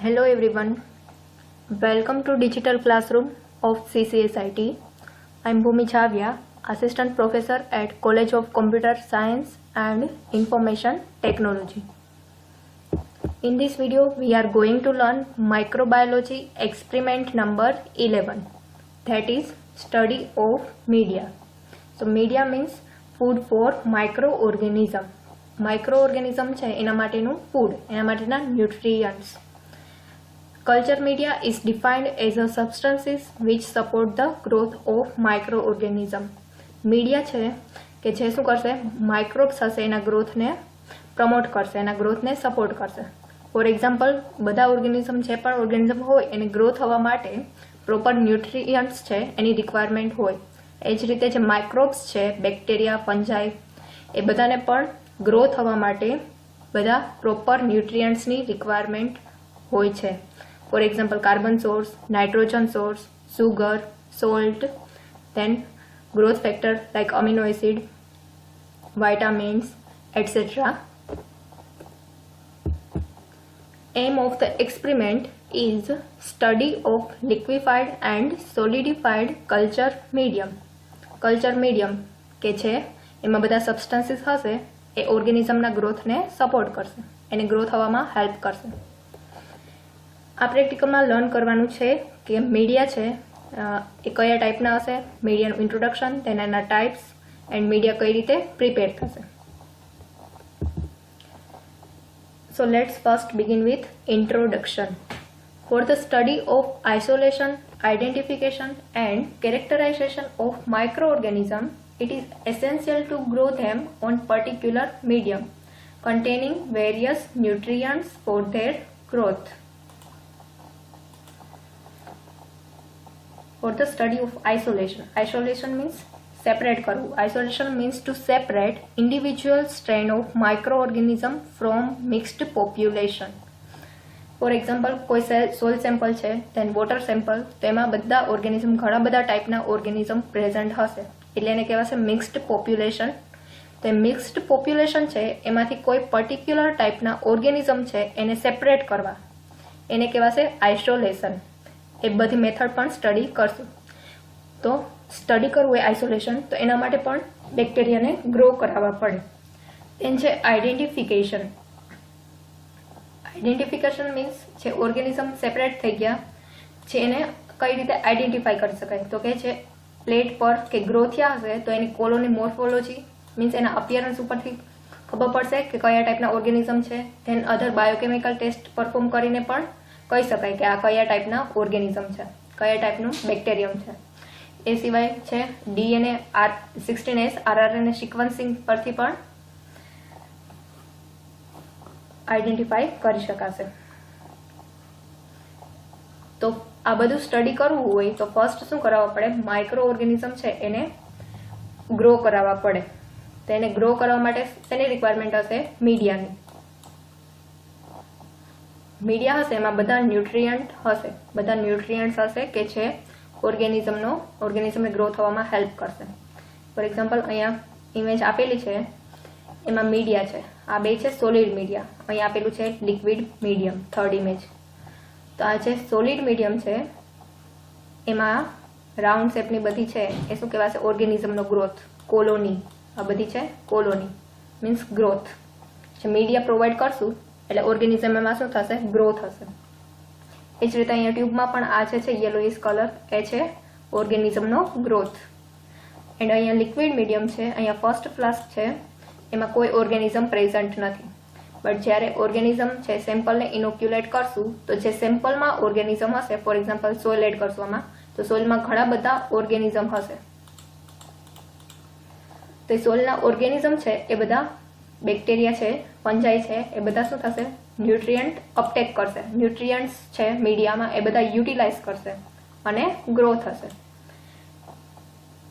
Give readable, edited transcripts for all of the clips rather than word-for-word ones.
Hello everyone, welcome to Digital Classroom of CCSIT. I am Bhumi Chavia, Assistant Professor at College of Computer Science and Information Technology. In this video, we are going to learn microbiology experiment number 11, that is study of media. So media means food for microorganism. Microorganism છે એના માટેનું food, એના માટેના nutrients. Culture media is defined as a substances which support the growth of microorganism. Media છે કે જે શું કરશે, માઇક્રોબ્સ હશે એના ગ્રોથને પ્રમોટ કરશે, એના ગ્રોથને સપોર્ટ કરશે. ફોર એક્ઝામ્પલ, બધા ઓર્ગેનિઝમ જે પણ ઓર્ગેનિઝમ હોય એને ગ્રોથ થવા માટે પ્રોપર ન્યુટ્રિયન્ટ્સ છે એની રિક્વાયરમેન્ટ હોય. એ જ રીતે જે માઇક્રોબ્સ છે, બેક્ટેરિયા, ફંજાઈ, એ બધાને પણ ગ્રો થવા માટે બધા પ્રોપર ન્યુટ્રિયન્ટ્સની રિક્વાયરમેન્ટ હોય છે. Four example, carbon source, nitrogen source, sugar, salt, then growth factor like amino acid, vitamins, etc. Aim of the experiment is study of liquefied and solidified culture medium. Culture medium કે છે એમાં બધા substances હશે એ ઓર્ગેનિઝમના ગ્રોથને support કરશે, એને grow થવામાં help કરશે. આ પ્રેક્ટિકલમાં લર્ન કરવાનું છે કે મીડિયા છે એ કયા ટાઈપના હશે, મીડિયાનું ઇન્ટ્રોડક્શન, તેના ટાઈપ્સ એન્ડ મીડિયા કઈ રીતે પ્રિપેર થશે. So let's first begin with introduction. For the study of isolation, identification and characterization of microorganisms, it is essential to grow them on particular medium containing various nutrients for their growth. For the study of isolation, isolation means separate કરવું. Isolation means to separate individual strain of microorganism from mixed population. For example, કોઈ soil sample છે, then water sample, તો એમાં બધા organism, ઘણા બધા ટાઈપના organism present હશે, એટલે એને કહેવાશે મિક્સ્ડ પોપ્યુલેશન. તો એ મિક્સ્ડ પોપ્યુલેશન છે એમાંથી કોઈ પર્ટિક્યુલર ટાઈપના ઓર્ગેનિઝમ છે એને સેપરેટ કરવા, એને કહેવાશે આઇસોલેશન. એ બધી મેથડ પણ સ્ટડી કરશું. તો સ્ટડી કરવું એ આઇસોલેશન, તો એના માટે પણ બેક્ટેરિયાને ગ્રો કરાવવા પડે. એન છે આઈડેન્ટિફિકેશન. આઈડેન્ટિફિકેશન મીન્સ છે ઓર્ગેનિઝમ સેપરેટ થઈ ગયા છે એને કઈ રીતે આઈડેન્ટિફાઈ કરી શકાય, તો કે છે પ્લેટ પર કે ગ્રો થયા હશે તો એની કોલોની મોર્ફોલોજી મીન્સ એના અપિયરન્સ ઉપરથી ખબર પડશે કે કયા ટાઈપના ઓર્ગેનિઝમ છે. ધેન અધર બાયોકેમિકલ ટેસ્ટ પરફોર્મ કરીને પણ કહી શકાય કે આ કયા ટાઈપના ઓર્ગેનિઝમ છે, કયા ટાઈપનું બેક્ટેરિયમ છે. એ સિવાય છે ડીએનએ 16S RNA સિક્વન્સિંગ પરથી પણ આઈડેન્ટિફાઈ કરી શકાશે. તો આ બધું સ્ટડી કરવું હોય તો ફર્સ્ટ શું કરાવવા પડે, માઇક્રો ઓર્ગેનિઝમ છે એને ગ્રો કરાવવા પડે. તો એને ગ્રો કરવા માટે તેની રિક્વાયરમેન્ટ હશે મીડિયાની. મીડિયા હશે એમાં બધા ન્યુટ્રિયન્ટ હશે, બધા ન્યુટ્રિયન્ટ્સ હશે કે જે ઓર્ગેનિઝમને ગ્રો થવામાં હેલ્પ કરશે. ફોર એક્ઝામ્પલ, અહીંયા ઇમેજ આપેલી છે એમાં મીડિયા છે, આ બે છે સોલિડ મીડિયા, અહીંયા આપેલું છે લિક્વિડ મીડિયમ, થર્ડ ઇમેજ. તો આ જે સોલિડ મીડિયમ છે એમાં રાઉન્ડ શેપની બધી છે એ શું કહેવાશે, ઓર્ગેનિઝમનો ગ્રોથ, કોલોની. આ બધી છે કોલોની મીન્સ ગ્રોથ. જે મીડિયા પ્રોવાઈડ કરશું એટલે ઓર્ગેનિઝમ એમાં શું થશે, ગ્રો થશે. એ જ રીતે અહીંયા ટ્યુબમાં પણ આ છે યલોઇશ કલર, એ છે ઓર્ગેનિઝમનો ગ્રોથ. એન્ડ અહીંયા લિક્વિડ મીડિયમ છે, અહીંયા ફર્સ્ટ ફ્લાસ્ક છે એમાં કોઈ ઓર્ગેનિઝમ પ્રેઝન્ટ નથી. બટ જ્યારે ઓર્ગેનિઝમ છે સેમ્પલને ઇનોક્યુલેટ કરશું તો જે સેમ્પલમાં ઓર્ગેનિઝમ હશે, ફોર એક્ઝામ્પલ સોઇલ એડ કરશું આમાં, તો સોઇલમાં ઘણા બધા ઓર્ગેનિઝમ હશે. તો સોઇલના ઓર્ગેનિઝમ છે એ બધા બેક્ટેરિયા છે, ફંજાઈ છે, એ બધા શું થશે, ન્યુટ્રિયન્ટ અપટેક કરશે. ન્યુટ્રિયન્ટ્સ છે મીડિયામાં એ બધા યુટિલાઇઝ કરશે અને ગ્રો થશે.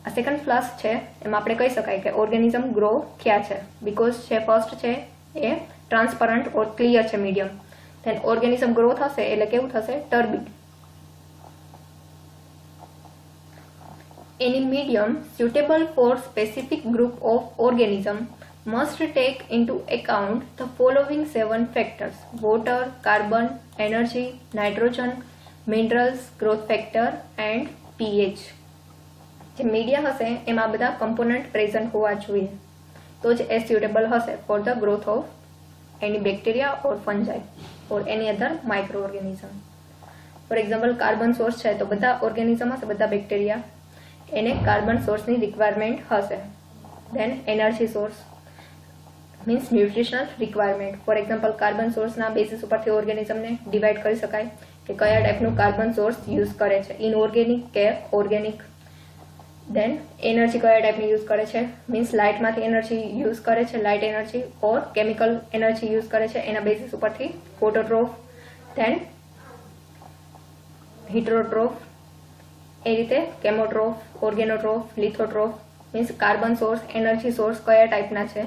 આ સેકન્ડ ફ્લાસ્ક છે એમાં આપણે કહી શકાય કે ઓર્ગેનિઝમ ગ્રો થયા છે, બીકોઝ છે ફર્સ્ટ છે એ ટ્રાન્સપરન્ટ ઓર ક્લિયર છે મીડિયમ. ધેન ઓર્ગેનિઝમ ગ્રો થશે એટલે કેવું થશે, ટર્બિડ. Any medium suitable for specific group of organism must take into account the following 7 factors: water, carbon, energy, nitrogen, minerals, growth factor and pH. જે media હશે એમાં બધા component present હોવા જોઈએ તો જ એ suitable હશે for the growth of any bacteria or fungi or any other microorganism. For example, carbon source છે તો બધા ઓર્ગેનિઝમ હશે, બધા બેક્ટેરિયા એને કાર્બન સોર્સની રિક્વાયરમેન્ટ હશે. Then energy source means nutritional requirement. Four example, carbon સોર્સના બેસિસ ઉપરથી ઓર્ગેનિઝમને ડિવાઈડ કરી શકાય કે કયા ટાઈપનું કાર્બન સોર્સ યુઝ કરે છે, ઇનઓર્ગેનિક કે ઓર્ગેનિક. દેન એનર્જી કયા ટાઈપની યુઝ કરે છે, મીન્સ લાઇટમાંથી એનર્જી યુઝ કરે છે, લાઇટ એનર્જી, ઓર કેમિકલ એનર્જી યુઝ કરે છે, એના બેસિસ ઉપરથી ફોટોટ્રોફ, દેન હિટરોટ્રોફ, એ રીતે chemotroph, organotroph, lithotroph. Means carbon source, energy source કયા ટાઈપના છે.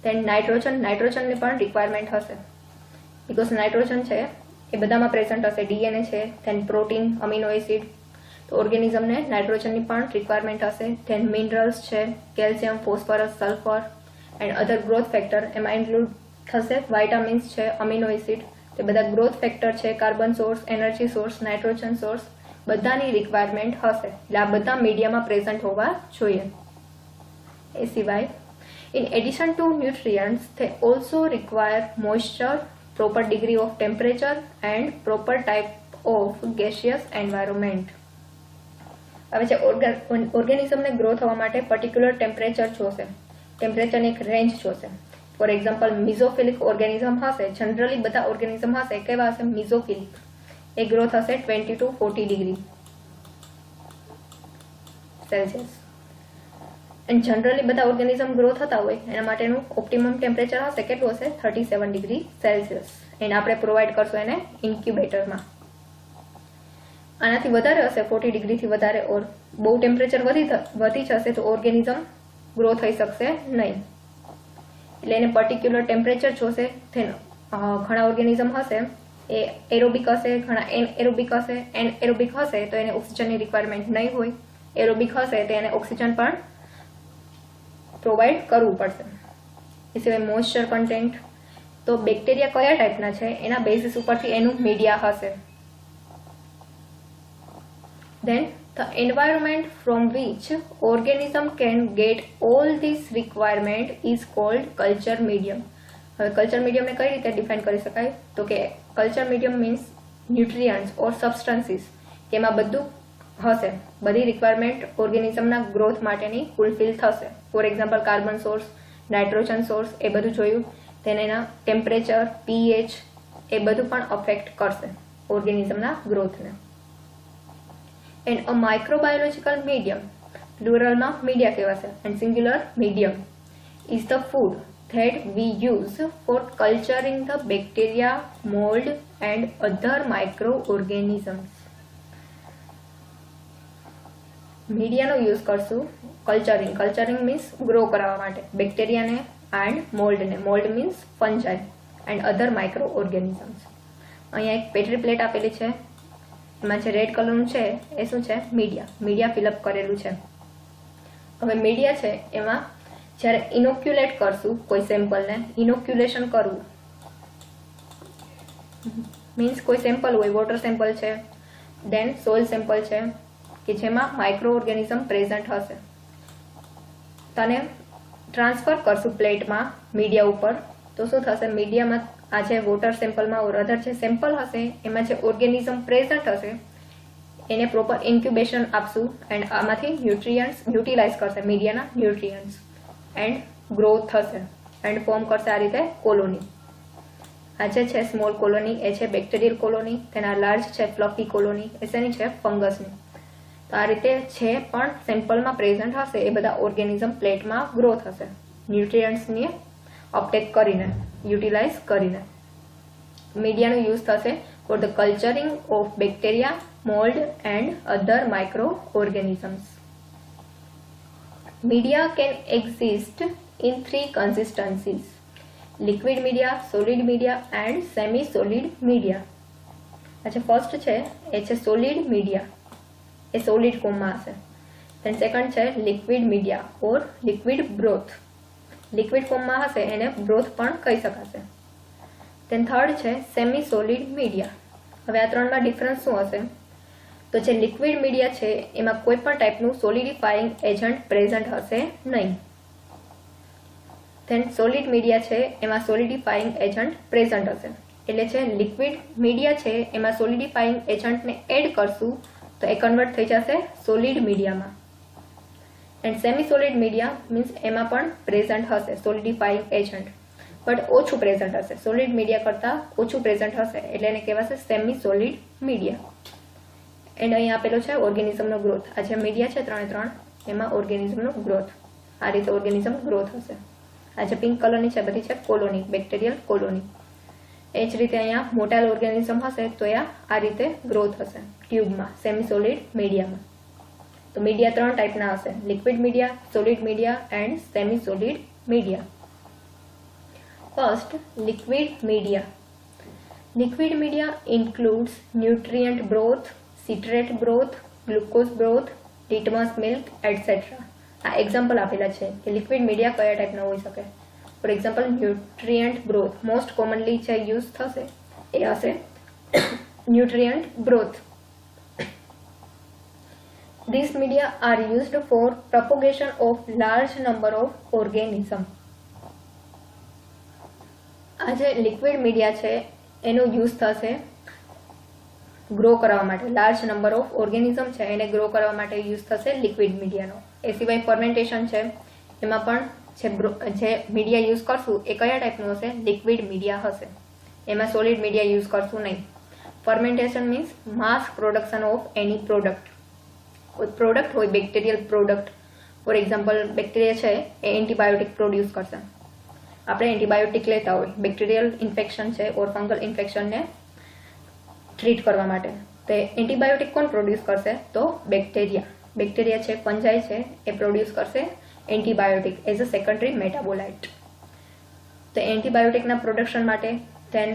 દેન નાઇટ્રોજનની પણ રિક્વાયરમેન્ટ હશે બીકોઝ નાઇટ્રોજન છે એ બધામાં પ્રેઝન્ટ હશે, ડીએનએ છે, દેન પ્રોટીન, અમીનો એસિડ, તો ઓર્ગેનિઝમને નાઇટ્રોજનની પણ રિક્વાયરમેન્ટ હશે. ધેન મિનરલ્સ છે, calcium, phosphorus, sulphur and other growth factor એમાં ઇન્ક્લુડ થશે. વાઇટામિન્સ છે, અમીનો એસિડ, તે બધા ગ્રોથ ફેક્ટર છે, carbon source, energy source, nitrogen source બધાની રિક્વાયરમેન્ટ હશે. એટલે આ બધા મીડિયામાં પ્રેઝન્ટ હોવા જોઈએ. એ સિવાય in addition to nutrients they also require moisture, proper degree of temperature and proper type of gaseous environment. હવે છે ઓર્ગેનિઝમને ગ્રો થવા માટે પર્ટિક્યુલર ટેમ્પરેચર જોશે, ટેમ્પરેચરની એક રેન્જ જોશે. ફોર એક્ઝામ્પલ, મિઝોફિલિક ઓર્ગેનિઝમ હશે, જનરલી બધા ઓર્ગેનિઝમ હશે કેવા હશે, મિઝોફિલિક, એ ગ્રોથ હશે 20 to 40 degree Celsius. And generally બધા ઓર્ગેનિઝમ ગ્રો થતા હોય એના માટેનું ઓપ્ટિમમ ટેમ્પરેચર હશે કેટલું હશે, 37 ડિગ્રી સેલ્સિયસ. એને આપણે પ્રોવાઈડ કરશું એને ઇન્ક્યુબેટરમાં. આનાથી વધારે હશે 40 ડિગ્રીથી વધારે, ઓર બહુ ટેમ્પરેચર વધી જશે તો ઓર્ગેનિઝમ ગ્રો થઈ શકશે નહીં. એટલે એને પર્ટિક્યુલર ટેમ્પરેચર જોશે. ઘણા ઓર્ગેનિઝમ હશે એ એરોબિક હશે, ઘણા એનએરોબિક હશે. એનએરોબિક હશે તો એને ઓક્સિજનની રિક્વાયરમેન્ટ નહીં હોય, એરોબિક હશે તો એને ઓક્સિજન પણ પ્રોવાઈડ કરવું પડશે. એ સિવાય મોઇસ્ચર કન્ટેન્ટ, તો બેક્ટેરિયા કયા ટાઈપના છે એના બેસિસ ઉપરથી એનું મીડિયા હશે. Then the environment from which organism can get all this requirement is called culture medium. હવે કલ્ચર મીડિયમને કઈ રીતે ડિફાઇન કરી શકાય તો કે culture medium means nutrients or substances કે એમાં બધું હશે, બધી રિક્વાયરમેન્ટ ઓર્ગેનિઝમના ગ્રોથ માટેની ફૂલફિલ થશે. For example, carbon source, nitrogen source એ બધું જોયું. તેને એના ટેમ્પરેચર, પીએચ એ બધું પણ અફેક્ટ કરશે ઓર્ગેનિઝમના ગ્રોથને. એન્ડ અ માઇક્રોબાયોલોજીકલ મીડિયમ, પ્લુરલમાં મીડિયા કહેવાશે, and singular medium is the food that we use for culturing the bacteria, mold and other microorganisms. મીડિયાનો યુઝ કરશું કલ્ચરિંગ મીન્સ ગ્રો કરાવવા માટે બેક્ટેરિયાને એન્ડ મોલ્ડને. Mould means fungi and other micro organisms. અહીંયા એક પેટ્રી plate આપેલી છે, એમાં જે રેડ કલરનું છે એ શું છે, મીડિયા ફિલઅપ કરેલું છે. હવે મીડિયા છે એમાં જ્યારે ઇનોક્યુલેટ કરશું કોઈ સેમ્પલને, ઇનોક્યુલેશન કરવું મીન્સ કોઈ સેમ્પલ હોય, વોટર સેમ્પલ છે, દેન સોઇલ સેમ્પલ છે કે જેમાં માઇક્રો ઓર્ગેનિઝમ પ્રેઝન્ટ હશે, તને ટ્રાન્સફર કરશું પ્લેટમાં મીડિયા ઉપર, તો શું થશે, મીડિયામાં આ જે વોટર સેમ્પલમાં ઓર અધર જે સેમ્પલ હશે એમાં જે ઓર્ગેનિઝમ પ્રેઝન્ટ હશે એને પ્રોપર ઇન્ક્યુબેશન આપશું એન્ડ આમાંથી ન્યુટ્રિયન્ટ્સ યુટિલાઇઝ કરશે, મીડિયાના ન્યુટ્રિયન્ટ્સ, એન્ડ ગ્રોથ થશે એન્ડ ફોર્મ કરશે આ રીતે કોલોની. આ જે છે સ્મોલ કોલોની એ છે બેક્ટેરિયલ કોલોની, તેના લાર્જ છે ફ્લફી કોલોની એ શેની છે, ફંગસની. તો આ રીતે છે પણ સેમ્પલમાં પ્રેઝન્ટ હશે એ બધા ઓર્ગેનિઝમ પ્લેટમાં ગ્રો થશે ન્યુટ્રિયન્ટ્સની અપટેક કરીને, યુટિલાઇઝ કરીને. મીડિયાનો યુઝ થશે for the culturing of bacteria, mould and other micro organisms. Media can exist in 3 consistencies: liquid media, solid media and semi-solid media. अच्छा, फर्स्ट છે એ છે solid media, એ solid ફોર્મમાં હશે. then second છે liquid media or liquid broth, liquid ફોર્મમાં હશે એને બ્રોથ પણ કહી શકાશે. દેન થર્ડ છે સેમી સોલિડ મીડિયા. હવે આ ત્રણમાં ડિફરન્સ શું હશે? તો જે લિક્વિડ મીડિયા છે એમાં કોઈ પણ ટાઈપનું સોલિડિફાઈંગ એજન્ટ પ્રેઝન્ટ હશે નહીં. ધેન સોલિડ મીડિયા છે એમાં સોલિડિફાઈંગ એજન્ટ પ્રેઝન્ટ હશે. એટલે જે લિક્વિડ મીડિયા છે એમાં સોલિડિફાઈંગ એજન્ટને એડ કરશું તો એ કન્વર્ટ થઈ જશે સોલિડ મીડિયામાં. And semi solid media means એમાં પણ પ્રેઝન્ટ હશે સોલિડિફાઈંગ એજન્ટ, બટ ઓછું પ્રેઝન્ટ હશે, સોલિડ મીડિયા કરતાં ઓછું પ્રેઝન્ટ હશે, એટલે એને કહેવાશે સેમી સોલિડ મીડિયા. એન્ડ અહીં આપેલો છે ઓર્ગેનિઝમનો ગ્રોથ. આ જે મીડિયા છે ત્રણ એમાં ઓર્ગેનિઝમનો ગ્રોથ, આ રીતે ઓર્ગેનિઝમ ગ્રોથ હશે. આ જે પિંક કલરની છે બધી છે કોલોની, બેક્ટેરિયલ કોલોની. એ જ રીતે અહીંયા મોટા ઓર્ગેનિઝમ હશે તો આ રીતે ગ્રોથ હશે ટ્યુબમાં, સેમી સોલિડ મીડિયામાં. તો મીડિયા ત્રણ ટાઈપના હશે, liquid media, solid media and semi solid media. First, liquid media. Liquid media includes nutrient broth, citrate broth, glucose broth, litmus milk etcetera. આ એક્ઝામ્પલ આપેલા છે કે લિક્વિડ મીડિયા કયા ટાઈપના હોઈ શકે. For example, nutrient broth most commonly જે use થશે એ હશે nutrient broth. These media are used for propagation of large number of organism. આ જે લિક્વિડ મીડિયા છે એનો યુઝ થશે ગ્રો કરવા માટે, લાર્જ નંબર ઓફ ઓર્ગેનિઝમ છે એને ગ્રો કરવા માટે યુઝ થશે લિક્વિડ મીડિયાનો. એ સિવાય ફર્મેન્ટેશન છે એમાં પણ જે મીડિયા યુઝ કરશું એ કયા ટાઈપનું હશે? લિક્વિડ મીડિયા હશે, એમાં સોલિડ મીડિયા યુઝ કરશું નહીં. Fermentation means mass production of any product. કોઈ પ્રોડક્ટ હોય, bacterial product, for example bacteria છે એ એન્ટીબાયોટિક પ્રોડ્યુસ કરશે. આપણે એન્ટીબાયોટિક લેતા હોય બેક્ટેરિયલ ઇન્ફેક્શન છે ઓર ફંગલ ઇન્ફેક્શનને ટ્રીટ કરવા માટે, તો એન્ટીબાયોટિક કોણ પ્રોડ્યુસ કરશે? તો બેક્ટેરિયા. બેક્ટેરિયા છે, ફંજાઈ છે એ પ્રોડ્યુસ કરશે antibiotic as a secondary metabolite. તો એન્ટીબાયોટિકના પ્રોડક્શન માટે ધેન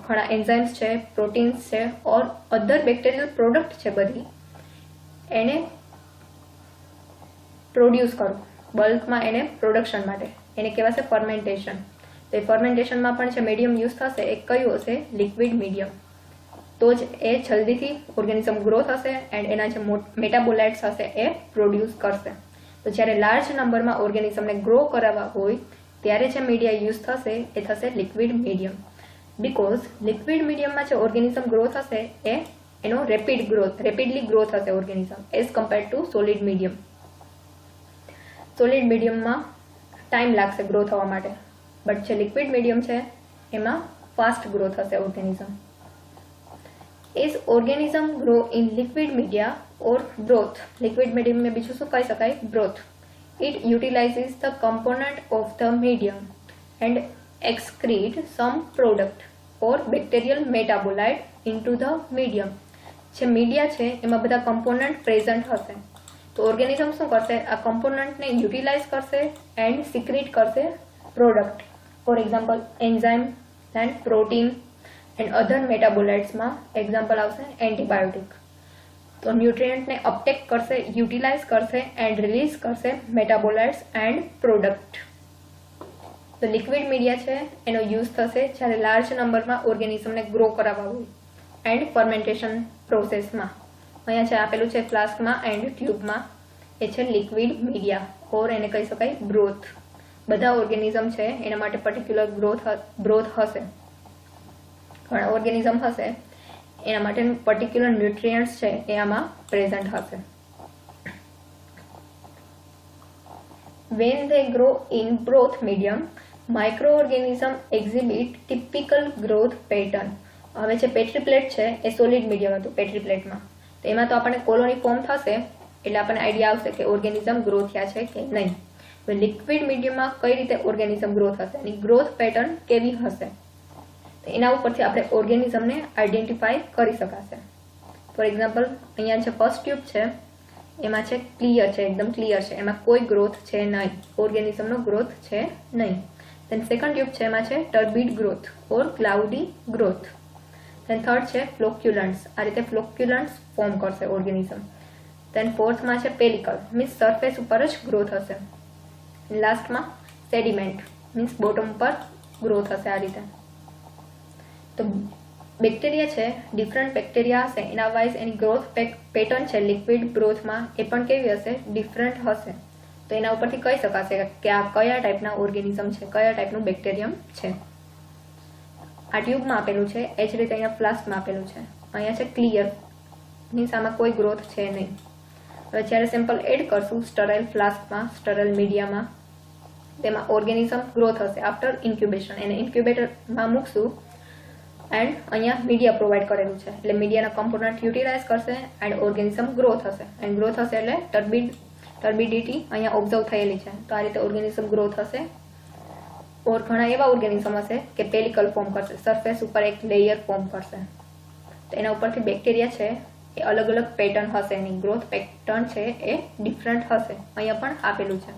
ઘણા એન્ઝાઇમ્સ છે, પ્રોટીન્સ છે ઓર અધર બેક્ટેરિયલ પ્રોડક્ટ છે બધી એને પ્રોડ્યુસ કરવું બલ્કમાં, એને પ્રોડક્શન માટે એને કહેવાશે ફર્મેન્ટેશન. તો એ ફર્મેન્ટેશનમાં પણ જે મીડિયમ યુઝ થશે એ કયું હશે? Liquid medium. તો જ એ જલ્દીથી ઓર્ગેનિઝમ ગ્રોથ હશે એન્ડ એના જે મેટાબોલાઇટ્સ હશે એ પ્રોડ્યુસ કરશે. તો જ્યારે લાર્જ નંબરમાં ઓર્ગેનિઝમને ગ્રો કરાવવા હોય ત્યારે જે મીડિયા યુઝ થશે એ થશે લિક્વિડ મીડિયમ. બીકોઝ લિક્વિડ મીડિયમમાં જે ઓર્ગેનિઝમ ગ્રોથ હશે એનો રેપિડલી ગ્રોથ હશે organism as compared to solid medium. Solid મીડિયમમાં ટાઈમ લાગશે ગ્રો થવા માટે, બટ જે લિક્વિડ મીડિયમ છે એમાં ફાસ્ટ ગ્રોથ હશે organism. Is organism grow in liquid media or broth? Liquid medium में बीजू શું કહી શકાય? broth. It utilizes the component of the medium and excrete some product or bacterial metabolite into the medium. જે media છે એમાં બધા component present હશે તો ઓર્ગેનિઝમ શું કરશે? આ કમ્પોનન્ટને યુટિલાઇઝ કરશે એન્ડ સિક્રેટ કરશે product, for example enzyme and protein and other મેટાબોલાઇટ્સમાં એક્ઝામ્પલ આવશે એન્ટીબાયોટિક. તો ન્યુટ્રિયન્ટને અપટેક કરશે, યુટિલાઇઝ કરશે એન્ડ રિલીઝ કરશે મેટાબોલાઇટ્સ એન્ડ પ્રોડક્ટ. તો લિક્વિડ મીડિયા છે એનો યુઝ થશે જ્યારે લાર્જ નંબરમાં ઓર્ગેનિઝમને ગ્રો કરાવવા હોય એન્ડ ફર્મેન્ટેશન પ્રોસેસમાં. અહીંયા જે આપેલું છે ફ્લાસ્કમાં એન્ડ ટ્યુબમાં એ છે લિક્વિડ મીડિયા ઓર એને કહી શકાય બ્રોથ. બધા ઓર્ગેનિઝમ છે એના માટે પર્ટિક્યુલર બ્રોથ હશે. ઘણા ઓર્ગેનિઝમ હશે એના માટે પર્ટિક્યુલર ન્યુટ્રિયન્ટ્સ છે એ આમાં પ્રેઝન્ટ હશે. When they grow in broth medium, microorganism exhibit typical growth pattern. હવે જે પેટ્રી પ્લેટ છે એ સોલિડ મીડિયમ હતું પેટ્રી પ્લેટમાં, તો એમાં તો આપણને કોલોની ફોર્મ થશે એટલે આપણને આઈડિયા આવશે કે ઓર્ગેનિઝમ ગ્રો થયા છે કે નહીં. તો લિક્વિડ મીડિયમમાં કઈ રીતે ઓર્ગેનિઝમ ગ્રો થશે, એની ગ્રોથ પેટર્ન કેવી હશે, એના ઉપરથી આપણે ઓર્ગેનિઝમને આઈડેન્ટિફાઈ કરી શકાશે. ફોર એક્ઝામ્પલ અહીંયા જે ફર્સ્ટ ટ્યુબ છે એમાં છે ક્લિયર છે, એકદમ ક્લિયર છે, એમાં કોઈ ગ્રોથ છે નહીં, ઓર્ગેનિઝમનો ગ્રોથ છે નહીં. દેન સેકન્ડ ટ્યુબ છે એમાં છે ટર્બિડ ગ્રોથ ઓર ક્લાઉડી ગ્રોથ. દેન થર્ડ છે ફ્લોક્યુલન્ટ્સ, આ રીતે ફ્લોક્યુલન્ટ્સ ફોર્મ કરશે ઓર્ગેનિઝમ. દેન ફોર્થમાં છે પેલિકલ મીન્સ સરફેસ ઉપર જ ગ્રોથ હશે. લાસ્ટમાં સેડિમેન્ટ મીન્સ બોટમ પર ગ્રો થશે આ રીતે. તો બેક્ટેરિયા છે, ડિફરન્ટ બેક્ટેરિયા હશે, એના વાઇઝ એની ગ્રોથ પેટર્ન છે લિક્વિડ ગ્રોથમાં એ પણ કેવી હશે, ડિફરન્ટ હશે. તો એના ઉપરથી કહી શકાશે કે આ કયા ટાઈપના ઓર્ગેનિઝમ છે, કયા ટાઈપનું બેક્ટેરિયમ છે. આ ટ્યુબમાં આપેલું છે, એ જ રીતે અહીંયા ફ્લાસ્કમાં આપેલું છે. અહીંયા છે ક્લિયર મીન્સ આમાં કોઈ ગ્રોથ છે નહીં. હવે જ્યારે સેમ્પલ એડ કરશું સ્ટરાઇલ ફ્લાસ્કમાં, સ્ટરાઇલ મીડિયામાં, તેમાં ઓર્ગેનિઝમ ગ્રોથ હશે આફ્ટર ઇન્ક્યુબેશન. એને ઇન્ક્યુબેટરમાં મૂકશું એન્ડ અહીંયા મીડિયા પ્રોવાઈડ કરેલું છે એટલે મીડિયાના કમ્પોનન્ટ યુટિલાઇઝ કરશે એન્ડ ઓર્ગેનિઝમ ગ્રો થશે. એન્ડ ગ્રો થશે એટલે ટર્બિડિટી અહીંયા ઓબ્ઝર્વ થયેલી છે. તો આ રીતે ઓર્ગેનિઝમ ગ્રો થશે. ઓર ઘણા એવા ઓર્ગેનિઝમ હશે કે પેલિકલ ફોર્મ કરશે, સરફેસ ઉપર એક લેયર ફોર્મ કરશે. તો એના ઉપરથી બેક્ટેરિયા છે એ અલગ અલગ પેટર્ન હશે, એની ગ્રોથ પેટર્ન છે એ ડિફરન્ટ હશે. અહીંયા પણ આપેલું છે.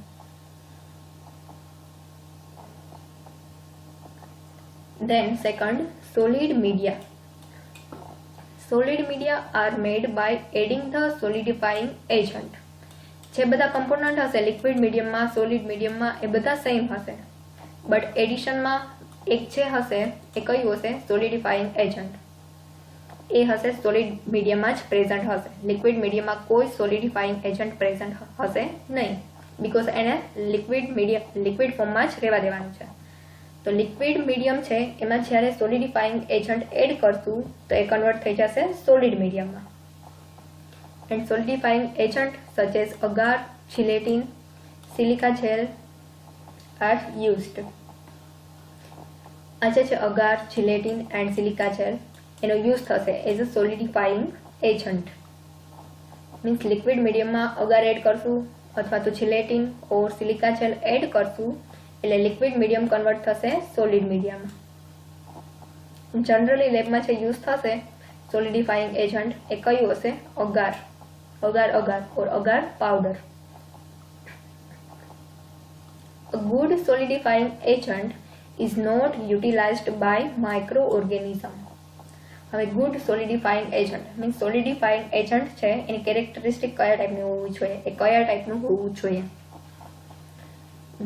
Then second, solid media. Solid media are made by adding the solidifying agent. જે બધા કમ્પોનન્ટ હશે લિક્વિડ મીડિયમમાં, સોલિડ મીડિયમમાં એ બધા સેમ હશે, બટ એડિશનમાં એક જે હશે એ કયું હશે, સોલિડિફાઈંગ એજન્ટ. એ હશે સોલિડ મીડિયમમાં જ પ્રેઝન્ટ હશે. લિક્વિડ મીડિયમમાં કોઈ સોલિડિફાઈંગ એજન્ટ પ્રેઝન્ટ હશે નહીં, બીકોઝ એને લિક્વિડ ફોર્મમાં જ રહેવા દેવાનું છે. તો લિક્વિડ મીડિયમ છે એમાં જ્યારે સોલિડિફાઈંગ એજન્ટ એડ કરશું તો એ કન્વર્ટ થઈ જશે સોલિડ મીડિયમમાં. And solidifying agent such as agar, gelatin, silica gel are used. આ જે છે agar, gelatin and silica gel એનો યુઝ થશે as a solidifying agent. Means liquid મીડિયમમાં અગાર એડ કરશું અથવા તો gelatin or silica gel add કરશું એટલે લિક્વિડ મીડિયમ કન્વર્ટ થશે સોલિડ મીડિયમમાં. જનરલી લેબમાં જે યુઝ થશે સોલિડિફાઈંગ એજન્ટ એ કયું હશે, agar or agar powder. A good solidifying agent is not utilized by microorganism. હવે ગુડ સોલિડિફાઈંગ એજન્ટ મીન્સ સોલિડિફાઈંગ એજન્ટ છે એની કેરેક્ટરિસ્ટિક કયા ટાઈપની હોવી જોઈએ, એ કયા ટાઈપનું હોવું જોઈએ.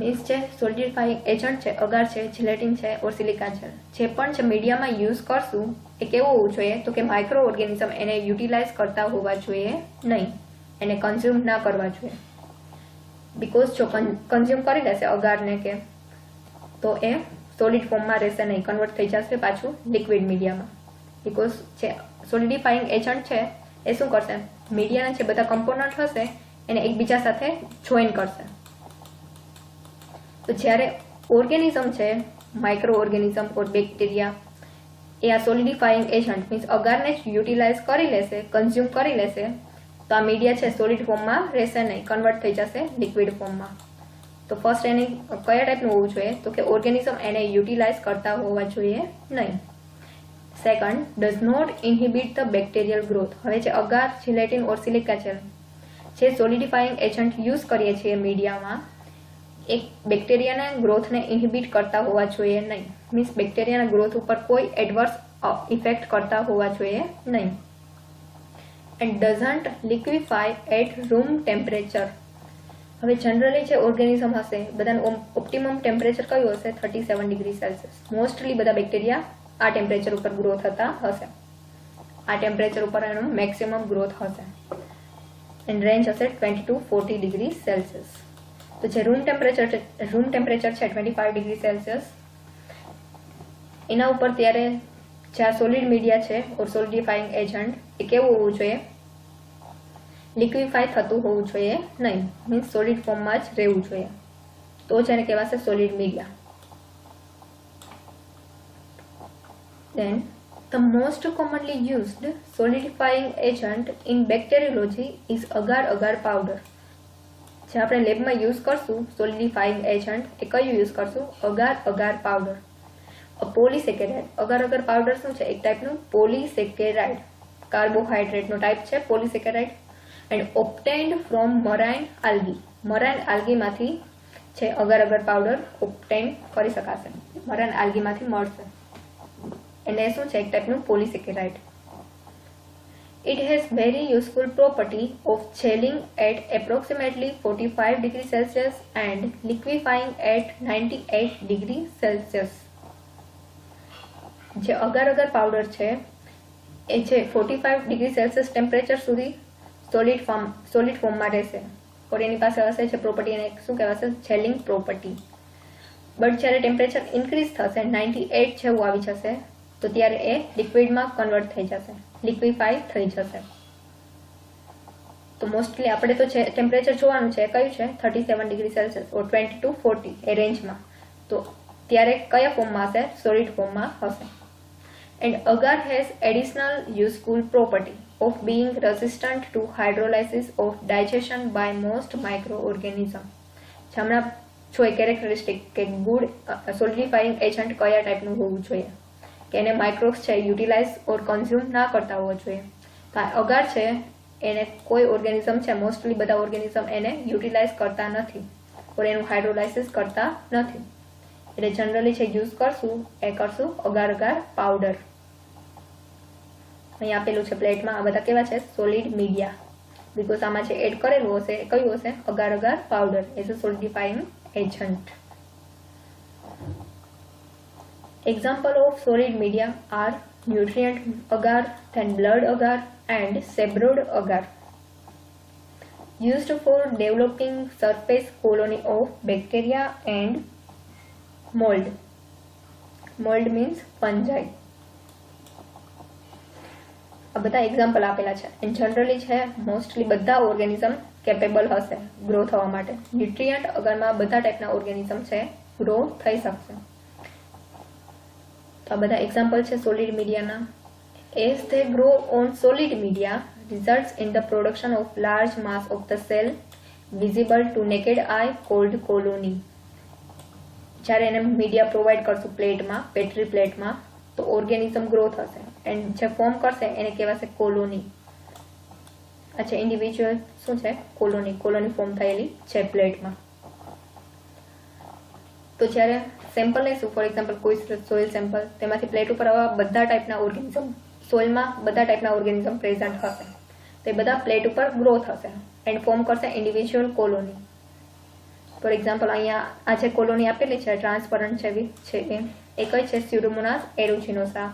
મીન્સ છે સોલિડિફાઈંગ એજન્ટ છે, અગાર છે, જિલેટિન છે ઓર સિલિકા છે, જે પણ છે મીડિયામાં યુઝ કરશું એ કેવું હોવું જોઈએ, તો કે માઇક્રો ઓર્ગેનિઝમ એને યુટિલાઇઝ કરતા હોવા જોઈએ નહીં, એને કન્ઝ્યુમ ના કરવા જોઈએ. બીકોઝ જો કન્ઝ્યુમ કરી લેશે અગારને કે તો એ સોલિડ ફોર્મમાં રહેશે નહીં, કન્વર્ટ થઈ જશે પાછું લિક્વિડ મીડિયામાં. બીકોઝ જે સોલિડિફાઈંગ એજન્ટ છે એ શું કરશે, મીડિયાના જે બધા કમ્પોનન્ટ હશે એને એકબીજા સાથે જોઈન કરશે. તો જ્યારે ઓર્ગેનિઝમ છે, માઇક્રો ઓર્ગેનિઝમ ઓર બેક્ટેરિયા એ આ સોલિડિફાઈંગ એજન્ટ મીન્સ અગારને જ યુટિલાઇઝ કરી લેશે, કન્ઝ્યુમ કરી લેશે, તો આ મીડિયા છે સોલિડ ફોર્મમાં રહેશે નહીં, કન્વર્ટ થઈ જશે લિક્વિડ ફોર્મમાં. તો ફર્સ્ટ એની કયા ટાઈપનું હોવું જોઈએ, તો કે ઓર્ગેનિઝમ એને યુટિલાઇઝ કરતા હોવા જોઈએ નહીં. Second, does not inhibit the bacterial growth. હવે જે agar, gelatin or silica gel જે સોલિડિફાઈંગ એજન્ટ યુઝ કરીએ છીએ મીડિયામાં એક બેક્ટેરિયાના ગ્રોથને ઇન્હિબિટ કરતા હોવા જોઈએ નહીં, મીન્સ બેક્ટેરિયાના ગ્રોથ ઉપર કોઈ એડવર્સ ઇફેક્ટ કરતા હોવા જોઈએ નહીં. And doesn't liquefy at room temperature. હવે જનરલી જે ઓર્ગેનિઝમ હશે બધાનું ઓપ્ટિમમ ટેમ્પરેચર કયું હશે, 37 ડિગ્રી સેલ્સિયસ. મોસ્ટલી બધા બેક્ટેરિયા આ ટેમ્પરેચર ઉપર ગ્રો થતા હશે, આ ટેમ્પરેચર ઉપર એનો મેક્સિમમ ગ્રોથ હશે. એન્ડ રેન્જ હશે 20 to 40 ડિગ્રી સેલ્સિયસ. તો જે રૂમ ટેમ્પરેચર છે 25 ડિગ્રી સેલ્સિયસ એના ઉપર ત્યારે જ્યાં સોલિડ મીડિયા છે ઓર સોલિડિફાઈંગ એજન્ટ એ કેવું હોવું જોઈએ, લિક્વિફાય થતું હોવું જોઈએ નહીં, મીન્સ સોલિડ ફોર્મમાં જ રહેવું જોઈએ, તો જ એને કહેવાશે solid media. Then the most commonly used solidifying agent in bacteriology is agar-agar powder. જે આપણે લેબમાં યુઝ કરશું સોલિડિફાઈંગ એજન્ટ એ કયું યુઝ કરશું, અગાર પાવડર. પોલીસેકેરાઇડ. અગાર પાવડર શું છે, એક ટાઈપનું પોલીસેકેરાઇડ, કાર્બોહાઈડ્રેટનો ટાઈપ છે polysaccharide. And obtained from marine algae. Marine આલ્ગીમાંથી છે અગાર પાવડર ઓબ્ટેન કરી શકાશે, મરાઇન આલ્ગીમાંથી મળશે. એને શું છે, એક ટાઈપનું પોલીસેકેરાઇડ. It has very useful property of chilling at approximately 45 degrees Celsius and liquefying at 98 degrees Celsius. જે અગાર અગાર પાવડર છે એ છે 45 ડિગ્રી સેલ્સિયસ ટેમ્પરેચર સુધી સોલિડ ફોર્મમાં રહેશે और એની પાસે હશે છે પ્રોપર્ટી એને શું કહેવાશે છેલિંગ પ્રોપર્ટી. બટ જ્યારે ટેમ્પરેચર ઇન્ક્રીઝ થશે 98 જેવું આવી જશે તો ત્યારે એ લિક્વિડમાં કન્વર્ટ થઈ જશે, લિક્વિફાઈ થઈ જશે. તો મોસ્ટલી આપણે તો ટેમ્પરેચર જોવાનું છે કયું છે 37 ડિગ્રી સેલ્સિયસ ઓર 20 to 40 એ રેન્જમાં. તો ત્યારે કયા ફોર્મમાં હશે? સોલિડ ફોર્મમાં હશે. And agar has additional useful property of being resistant to hydrolysis of digestion by most microorganisms. હમણાં જો એ કેરેક્ટરિસ્ટિક કે ગુડ સોલિડિફાઈંગ એજન્ટ કયા ટાઈપનું હોવું જોઈએ કે એને માઇક્રોબ્સ છે યુટિલાઇઝ ઓર કન્ઝ્યુમ ના કરતા હોવા જોઈએ. તો અગાર છે એને કોઈ ઓર્ગેનિઝમ છે મોસ્ટલી બધા ઓર્ગેનિઝમ એને યુટિલાઇઝ કરતા નથી ઓર એનું હાઇડ્રોલાઇસિસ કરતા નથી. એટલે જનરલી છે યુઝ કરશું એ કરશું અગાર અગાર પાવડર. અહીં આપેલું છે પ્લેટમાં આ બધા કેવા છે? Solid media. બીકોઝ આમાં જે એડ કરેલું હશે કયું હશે? Agar agar powder as a solidifying agent. Example of solid media are nutrient agar, then blood agar and sebrod agar. Used for developing surface colony of bacteria and mold. Mold means fungi. આ બધા example આપેલા છે and generally છે mostly બધા organism capable હશે grow થવા માટે. Nutrient અગરમાં બધા ટાઈપના ઓર્ગેનિઝમ છે ગ્રો થઈ શકશે. તો આ બધા એક્ઝામ્પલ છે સોલિડ મીડિયાના. As they grow on solid media results in the production of large mass of the cell visible to naked eye called colony. જ્યારે એને મીડિયા પ્રોવાઈડ કરશું પ્લેટમાં, પેટ્રી પ્લેટમાં, તો ઓર્ગેનિઝમ ગ્રો થશે એન્ડ જે ફોર્મ કરશે એને કહેવાશે કોલોની. આ છે ઇન્ડિવિજ્યુઅલ શું છે? કોલોની. કોલોની ફોર્મ થયેલી છે પ્લેટમાં. તો જ્યારે સેમ્પલ લઈશું ફોર એક્ઝામ્પલ કોઈ સોઇલ સેમ્પલ, તેમાંથી પ્લેટ ઉપર આવા બધા ટાઈપના ઓર્ગેનિઝમ, સોઇલમાં બધા ટાઈપના ઓર્ગેનિઝમ પ્રેઝન્ટ હશે. તો એ બધા પ્લેટ ઉપર ગ્રો થશે એન્ડ ફોર્મ કરશે ઇન્ડિવિજ્યુઅલ કોલોની. ફોર એક્ઝામ્પલ અહીંયા આ જે કોલોની આપેલી છે ટ્રાન્સપરન્ટ જેવી છે એ કઈ છે? સ્યુડોમોનાસ એરુજિનોસા.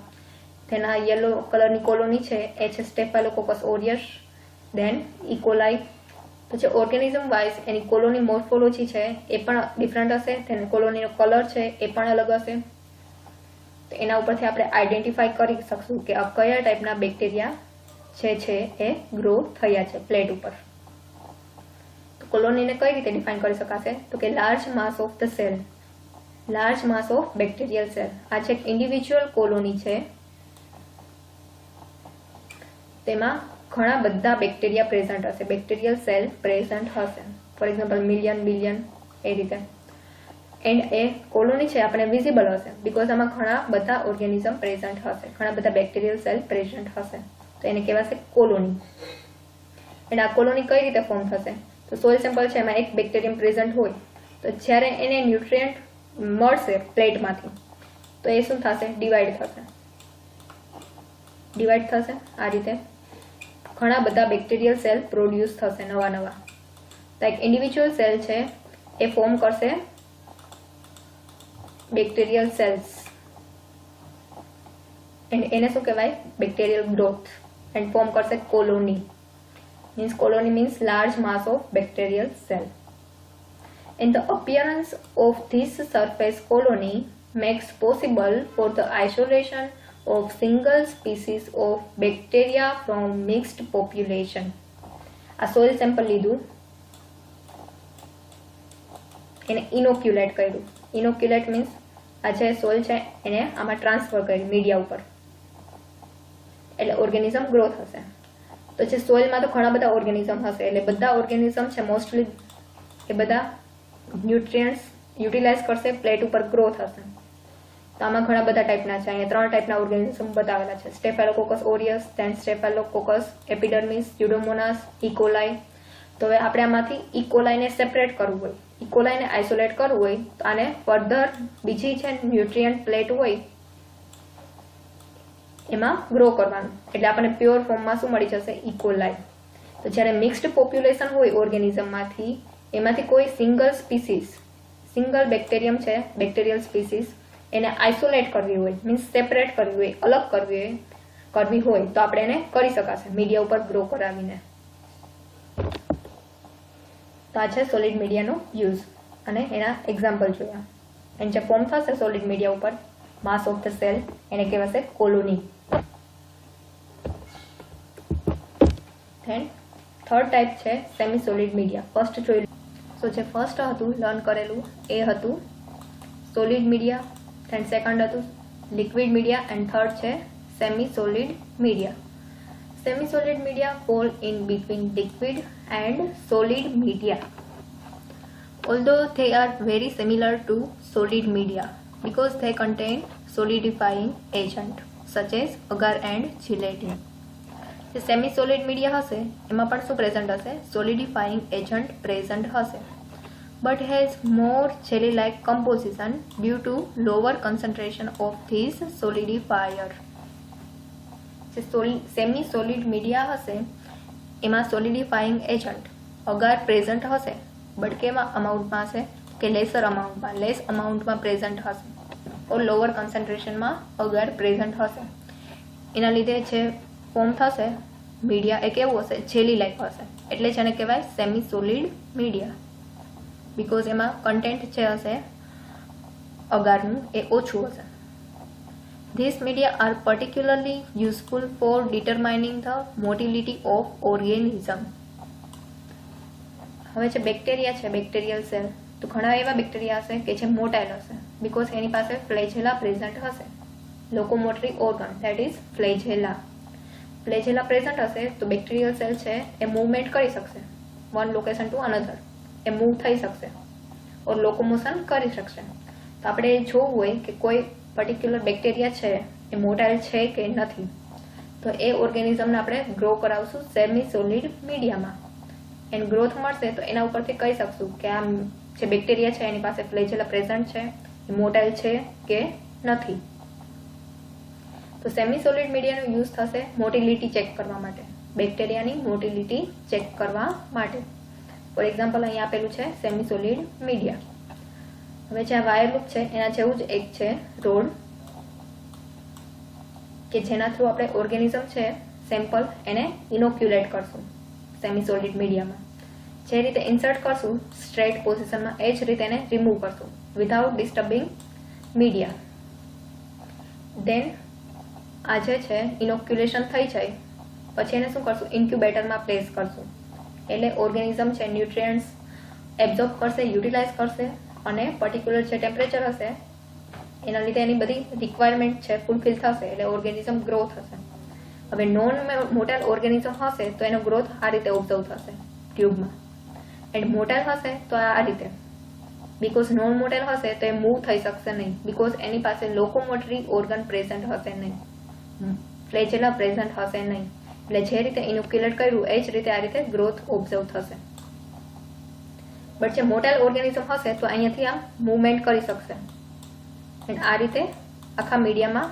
તેના યલો કલરની કોલોની છે એ છે સ્ટેફાઇલોકોકસ ઓરિયસ, દેન ઇકોલાઈ. પછી ઓર્ગેનિઝમ વાઇઝ એની કોલોની મોર્ફોલોજી છે એ પણ ડિફરન્ટ હશે, તેની કોલોનીનો કલર છે એ પણ અલગ હશે. તો એના ઉપરથી આપણે આઈડેન્ટિફાઈ કરી શકશું કે આ કયા ટાઈપના બેક્ટેરિયા છે એ ગ્રો થયા છે પ્લેટ ઉપર. તો કોલોનીને કઈ રીતે ડિફાઇન કરી શકાશે? તો કે large mass of the cell, large mass of bacterial cell. આ છે ઇન્ડિવિજ્યુઅલ કોલોની છે, તેમાં ઘણા બધા બેક્ટેરિયા પ્રેઝન્ટ હશે, બેક્ટેરિયલ સેલ પ્રેઝન્ટ હશે. ફોર એક્ઝામ્પલ મિલિયન, બિલિયન એ રીતે. એન્ડ એ કોલોની છે આપણે વિઝિબલ હશે બીકોઝ આમાં ઘણા બધા ઓર્ગેનિઝમ પ્રેઝન્ટ હશે, ઘણા બધા બેક્ટેરિયલ સેલ પ્રેઝન્ટ હશે. તો એને કહેવાશે કોલોની. એન્ડ આ કોલોની કઈ રીતે ફોર્મ થશે? તો સોઇલ સેમ્પલ છે એમાં એક બેક્ટેરિયમ પ્રેઝન્ટ હોય તો જ્યારે એને ન્યુટ્રિયન્ટ મળશે પ્લેટમાંથી તો એ શું થશે? ડિવાઈડ થશે. ડિવાઈડ થશે આ રીતે ઘણા બધા બેક્ટેરિયલ સેલ પ્રોડ્યુસ થશે નવા નવા. તો એક ઇન્ડિવિજ્યુઅલ સેલ છે એ ફોર્મ કરશે બેક્ટેરિયલ સેલ્સ એન્ડ એને શું કહેવાય? બેક્ટેરિયલ ગ્રોથ એન્ડ ફોર્મ કરશે colony. Means colony means large mass of bacterial cell. And the appearance of this surface colony makes possible for the isolation of single species of bacteria from mixed population. આ soil sample લીધું એને ઇનોક્યુલેટ કર્યું. ઇનોક્યુલેટ means આ જે soil છે એને આમાં transfer કરી મીડિયા ઉપર એટલે ઓર્ગેનિઝમ ગ્રો થશે. તો જે સોઇલમાં તો ઘણા બધા ઓર્ગેનિઝમ હશે એટલે બધા ઓર્ગેનિઝમ છે મોસ્ટલી એ બધા ન્યુટ્રિયન્ટ્સ યુટિલાઇઝ કરશે, પ્લેટ ઉપર ગ્રો થશે. તો આમાં ઘણા બધા ટાઈપના છે. અહીંયા 3 ટાઈપના ઓર્ગેનિઝમ બતાવેલા છે: સ્ટેફાઇલોકોકસ ઓરિયસ, ધેન સ્ટેફાઇલોકોકસ એપિડર્મિસ, સ્યુડોમોનાસ, ઇકોલાઈ. તો હવે આપણે આમાંથી ઇકોલાઈને સેપરેટ કરવું હોય, ઇકોલાઈને આઇસોલેટ કરવું હોય તો આને ફર્ધર બીજી છે ન્યુટ્રિયન્ટ પ્લેટ હોય એમાં ગ્રો કરવાનું, એટલે આપણને પ્યોર ફોર્મમાં શું મળી જશે? ઇકોલાઈ. તો જ્યારે મિક્સ્ડ પોપ્યુલેશન હોય ઓર્ગેનિઝમમાંથી, એમાંથી કોઈ સિંગલ બેક્ટેરિયમ છે, બેક્ટેરિયલ સ્પીસીસ, એને આઇસોલેટ કરવી હોય, મીન્સ સેપરેટ કરવી હોય, અલગ કરવી હોય તો આપણે એને કરી શકાશે મીડિયા ઉપર ગ્રો કરાવીને. તો આ છે સોલિડ મીડિયાનો યુઝ અને એના એક્ઝામ્પલ જોયા. એન્ડ જે ફોર્મ થશે સોલિડ મીડિયા ઉપર, માસ ઓફ ધ સેલ, એને કહેવાશે કોલોની. ધેન થર્ડ ટાઈપ છે સેમી સોલિડ મીડિયા. ફર્સ્ટ જોઈ સો જે ફર્સ્ટ હતું લર્ન કરેલું એ હતું સોલિડ મીડિયા, ધેન સેકન્ડ હતું લિક્વિડ મીડિયા એન્ડ થર્ડ છે semi solid media. Semi solid media fall in between liquid and solid media. Although they are very similar to solid media because they contain solidifying agent such as agar and gelatin. જે semi solid media હશે એમાં પણ શું present હશે? સોલિડિફાઈંગ agent present હશે, but has more jelly like composition due to lower concentration of this solidifier. જે semi solid media હશે એમાં સોલિડિફાઈંગ એજન્ટ અગાર પ્રેઝન્ટ હશે, બટ કેવા અમાઉન્ટમાં હશે? કે લેસર અમાઉન્ટમાં, લેસ અમાઉન્ટમાં પ્રેઝન્ટ હશે, ઓર લોઅર કન્સન્ટ્રેશનમાં અગાર પ્રેઝન્ટ હશે. એના લીધે જે ફોર્મ થશે મીડિયા એ કેવું હશે? જેલી લાઈક હશે, એટલે જ એને કહેવાય સેમી સોલિડ મીડિયા, બીકોઝ એમાં કન્ટેન્ટ જે હશે અગારનું એ ઓછું હશે. These media are particularly useful for determining the motility of organism. હવે જે બેક્ટેરિયા છે, બેક્ટેરિયલ સેલ, તો ઘણા એવા બેક્ટેરિયા હશે કે જે મોટાઇલ હશે, બીકોઝ એની પાસે ફ્લેજેલા પ્રેઝન્ટ હશે. લોકોમોટરી ઓર્ગન, ધેટ ઇઝ ફ્લેજેલા પ્રેઝન્ટ હશે તો બેક્ટેરિયલ સેલ છે એ મૂવમેન્ટ કરી શકશે one location to another, A move થઈ શકશે ઓર લોકોમોશન કરી શકશે. તો આપણે જોવું હોય કે કોઈ પર્ટિક્યુલર બેક્ટેરિયા છે એ મોટાઇલ છે કે નથી, તો એ ઓર્ગેનિઝમને આપણે ગ્રો કરાવશું સેમી સોલિડ મીડિયામાં. એન્ડ ગ્રોથ મળશે તો એના ઉપરથી કહી શકશું કે આ જે બેક્ટેરિયા છે એની પાસે ફ્લેજેલા પ્રેઝન્ટ છે, એ મોટાઇલ છે કે નથી. તો સેમી સોલિડ મીડિયાનો યુઝ થશે મોટિલિટી ચેક કરવા માટે, બેક્ટેરિયાની મોટિલિટી ચેક કરવા માટે. ફોર એક્ઝામ્પલ અહીંયા આપેલું છે સેમી સોલિડ મીડિયા. હવે જે આ વાયર લૂપ છે એના જેવું જ એક છે રોડ, કે જેના થ્રુ આપણે ઓર્ગેનિઝમ છે સેમ્પલ એને ઇનોક્યુલેટ કરશું સેમી સોલિડ મીડિયામાં. જે રીતે ઇન્સર્ટ કરશું સ્ટ્રેટ પોઝિશનમાં, એ જ રીતે એને રિમૂવ કરશું વિધાઉટ ડિસ્ટર્બિંગ મીડિયા. દેન આ જે છે ઇનોક્યુલેશન થઈ જાય પછી એને શું કરશું? ઇન્ક્યુબેટરમાં પ્લેસ કરશું, એટલે ઓર્ગેનિઝમ છે ન્યુટ્રિયન્ટ્સ એબ્ઝોર્બ કરશે, યુટિલાઇઝ કરશે અને પર્ટિક્યુલર જે ટેમ્પરેચર હશે એના લીધે એની બધી રિક્વાયરમેન્ટ છે ફૂલફિલ થશે, એટલે ઓર્ગેનિઝમ ગ્રો થશે. હવે નોન મોટાઇલ ઓર્ગેનિઝમ હશે તો એનો ગ્રોથ આ રીતે ઓબ્ઝર્વ થશે ટ્યુબમાં, એન્ડ મોટાઇલ હશે તો આ રીતે, બીકોઝ નોન મોટાઇલ હશે તો એ મૂવ થઈ શકશે નહીં, બીકોઝ એની પાસે લોકોમોટરી ઓર્ગન પ્રેઝન્ટ હશે નહીં, ફ્લેજેલા પ્રેઝન્ટ હશે નહીં. એટલે જે રીતે ઇનોક્યુલેટ કર્યું એ જ રીતે આ રીતે ગ્રોથ ઓબ્ઝર્વ થશે. બટ જે મોટાઇલ ઓર્ગેનિઝમ હશે તો અહીંયાથી આમ મૂવમેન્ટ કરી શકશે, એન્ડ આ રીતે આખા મીડિયામાં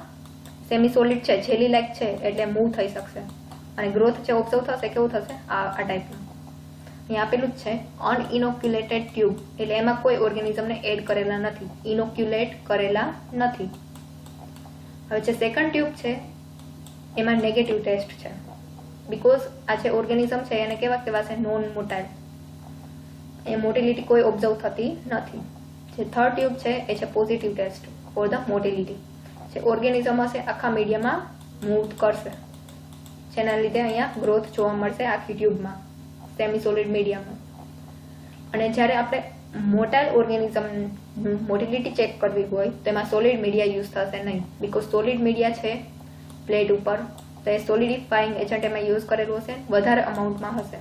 સેમી સોલિડ છે, જેલી લાઈક છે, એટલે મૂવ થઈ શકશે અને ગ્રોથ જે ઓબ્ઝર્વ થશે કેવું થશે? આ ટાઈપનું. અહીંયા આપેલું જ છે અનઇનોક્યુલેટેડ ટ્યુબ, એટલે એમાં કોઈ ઓર્ગેનિઝમને એડ કરેલા નથી, ઇનોક્યુલેટ કરેલા નથી. હવે જે સેકન્ડ ટ્યુબ છે એમાં નેગેટિવ ટેસ્ટ છે, બીકોઝ આ જે ઓર્ગેનિઝમ છે એને કેવા કહેવાશે? નોન મોટાઇલ, એ મોટિલિટી કોઈ ઓબ્ઝર્વ થતી નથી. જે થર્ડ ટ્યુબ છે એ છે positive test for the motility, જે ઓર્ગેનિઝમ હશે આખા મીડિયામાં મૂવ કરશે, જેના લીધે અહીંયા ગ્રોથ જોવા મળશે આખી ટ્યુબમાં સેમી સોલિડ મીડિયામાં. અને જ્યારે આપણે મોટાઇલ ઓર્ગેનિઝમ મોટિલિટી ચેક કરવી હોય તો એમાં સોલિડ મીડિયા યુઝ થશે નહીં, બીકોઝ સોલિડ મીડિયા છે પ્લેટ ઉપર, તો એ સોલિડિફાઈંગ એજન્ટ એમાં યુઝ કરેલું હશે, વધારે અમાઉન્ટમાં હશે.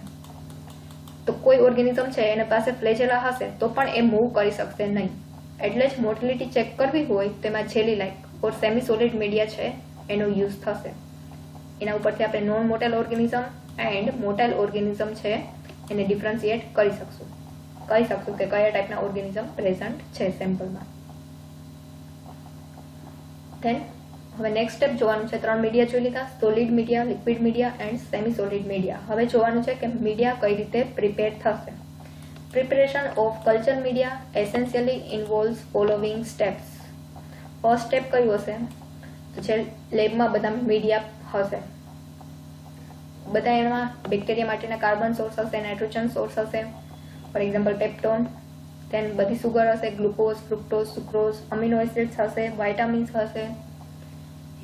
તો કોઈ ઓર્ગેનિઝમ છે એના પાસે ફ્લેજેલા હશે તો પણ એ મૂવ કરી શકશે નહીં. એટલે જ મોટિલિટી ચેક કરવી હોય તો એમાં જેલી લાઈક ઓર સેમી સોલિડ મીડિયા છે એનો યુઝ થશે. એના ઉપરથી આપણે નોન મોટાઇલ ઓર્ગેનિઝમ એન્ડ મોટાઇલ ઓર્ગેનિઝમ છે એને ડિફરન્શિએટ કરી શકશું કે કયા ટાઈપના ઓર્ગેનિઝમ પ્રેઝન્ટ છે સેમ્પલમાં. ધેન હવે નેક્સ્ટ સ્ટેપ જોવાનું છે, 3 મીડિયા જોઈ લીધા, solid media, liquid media and semi solid media. હવે જોવાનું છે કે મીડિયા કઈ રીતે પ્રિપેર થશે. Preparation of culture media essentially ઇન્વોલ્વ્સ following steps. First step કયું હશે તો છે લેબમાં બધા મીડિયા હશે, બધા એમાં બેક્ટેરિયા માટેના કાર્બન સોર્સ હશે, નાઇટ્રોજન સોર્સ હશે, ફોર એક્ઝામ્પલ પેપ્ટોન, દેન બધી સુગર હશે, glucose, fructose, sucrose, amino acids હશે, વાઇટામિન્સ હશે,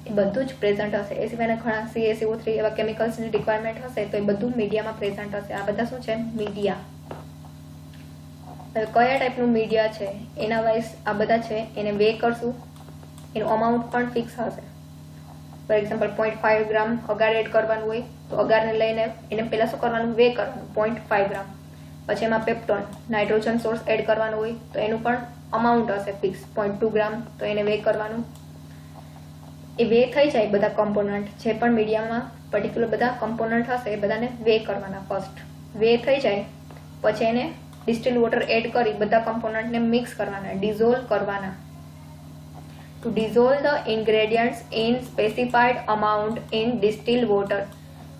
એ બધું જ પ્રેઝન્ટ હશે. એ સિવાયના ઘણા CaCO3 એવા કેમિકલ્સની રિક્વાયરમેન્ટ હશે તો એ બધું મીડિયામાં પ્રેઝન્ટ હશે. આ બધા શું છે મીડિયા. હવે કયા ટાઈપનું મીડિયા છે એના વાઇઝ આ બધા છે એને વે કરશું, એનું અમાઉન્ટ પણ ફિક્સ હશે. For example 0.5 gram Agar add કરવાનું હોય તો અગારને લઈને એને પહેલાં શું કરવાનું, વે કરવાનું 0.5 ગ્રામ. પછી એમાં પેપ્ટોન નાઇટ્રોજન સોર્સ એડ કરવાનું હોય તો એનું પણ અમાઉન્ટ હશે ફિક્સ 0.2 ગ્રામ, તો એને વે કરવાનું. એ વે થઈ જાય બધા કમ્પોનન્ટ, જે પણ મીડિયામાં પર્ટિક્યુલર બધા કમ્પોનન્ટ હશે એ બધાને વે કરવાના. ફર્સ્ટ વે થઈ જાય પછી એને ડિસ્ટિલ વોટર એડ કરી બધા કમ્પોનન્ટને મિક્સ કરવાના, ડિઝોલ્વ કરવાના. To dissolve the ingredients in specified amount in distil water.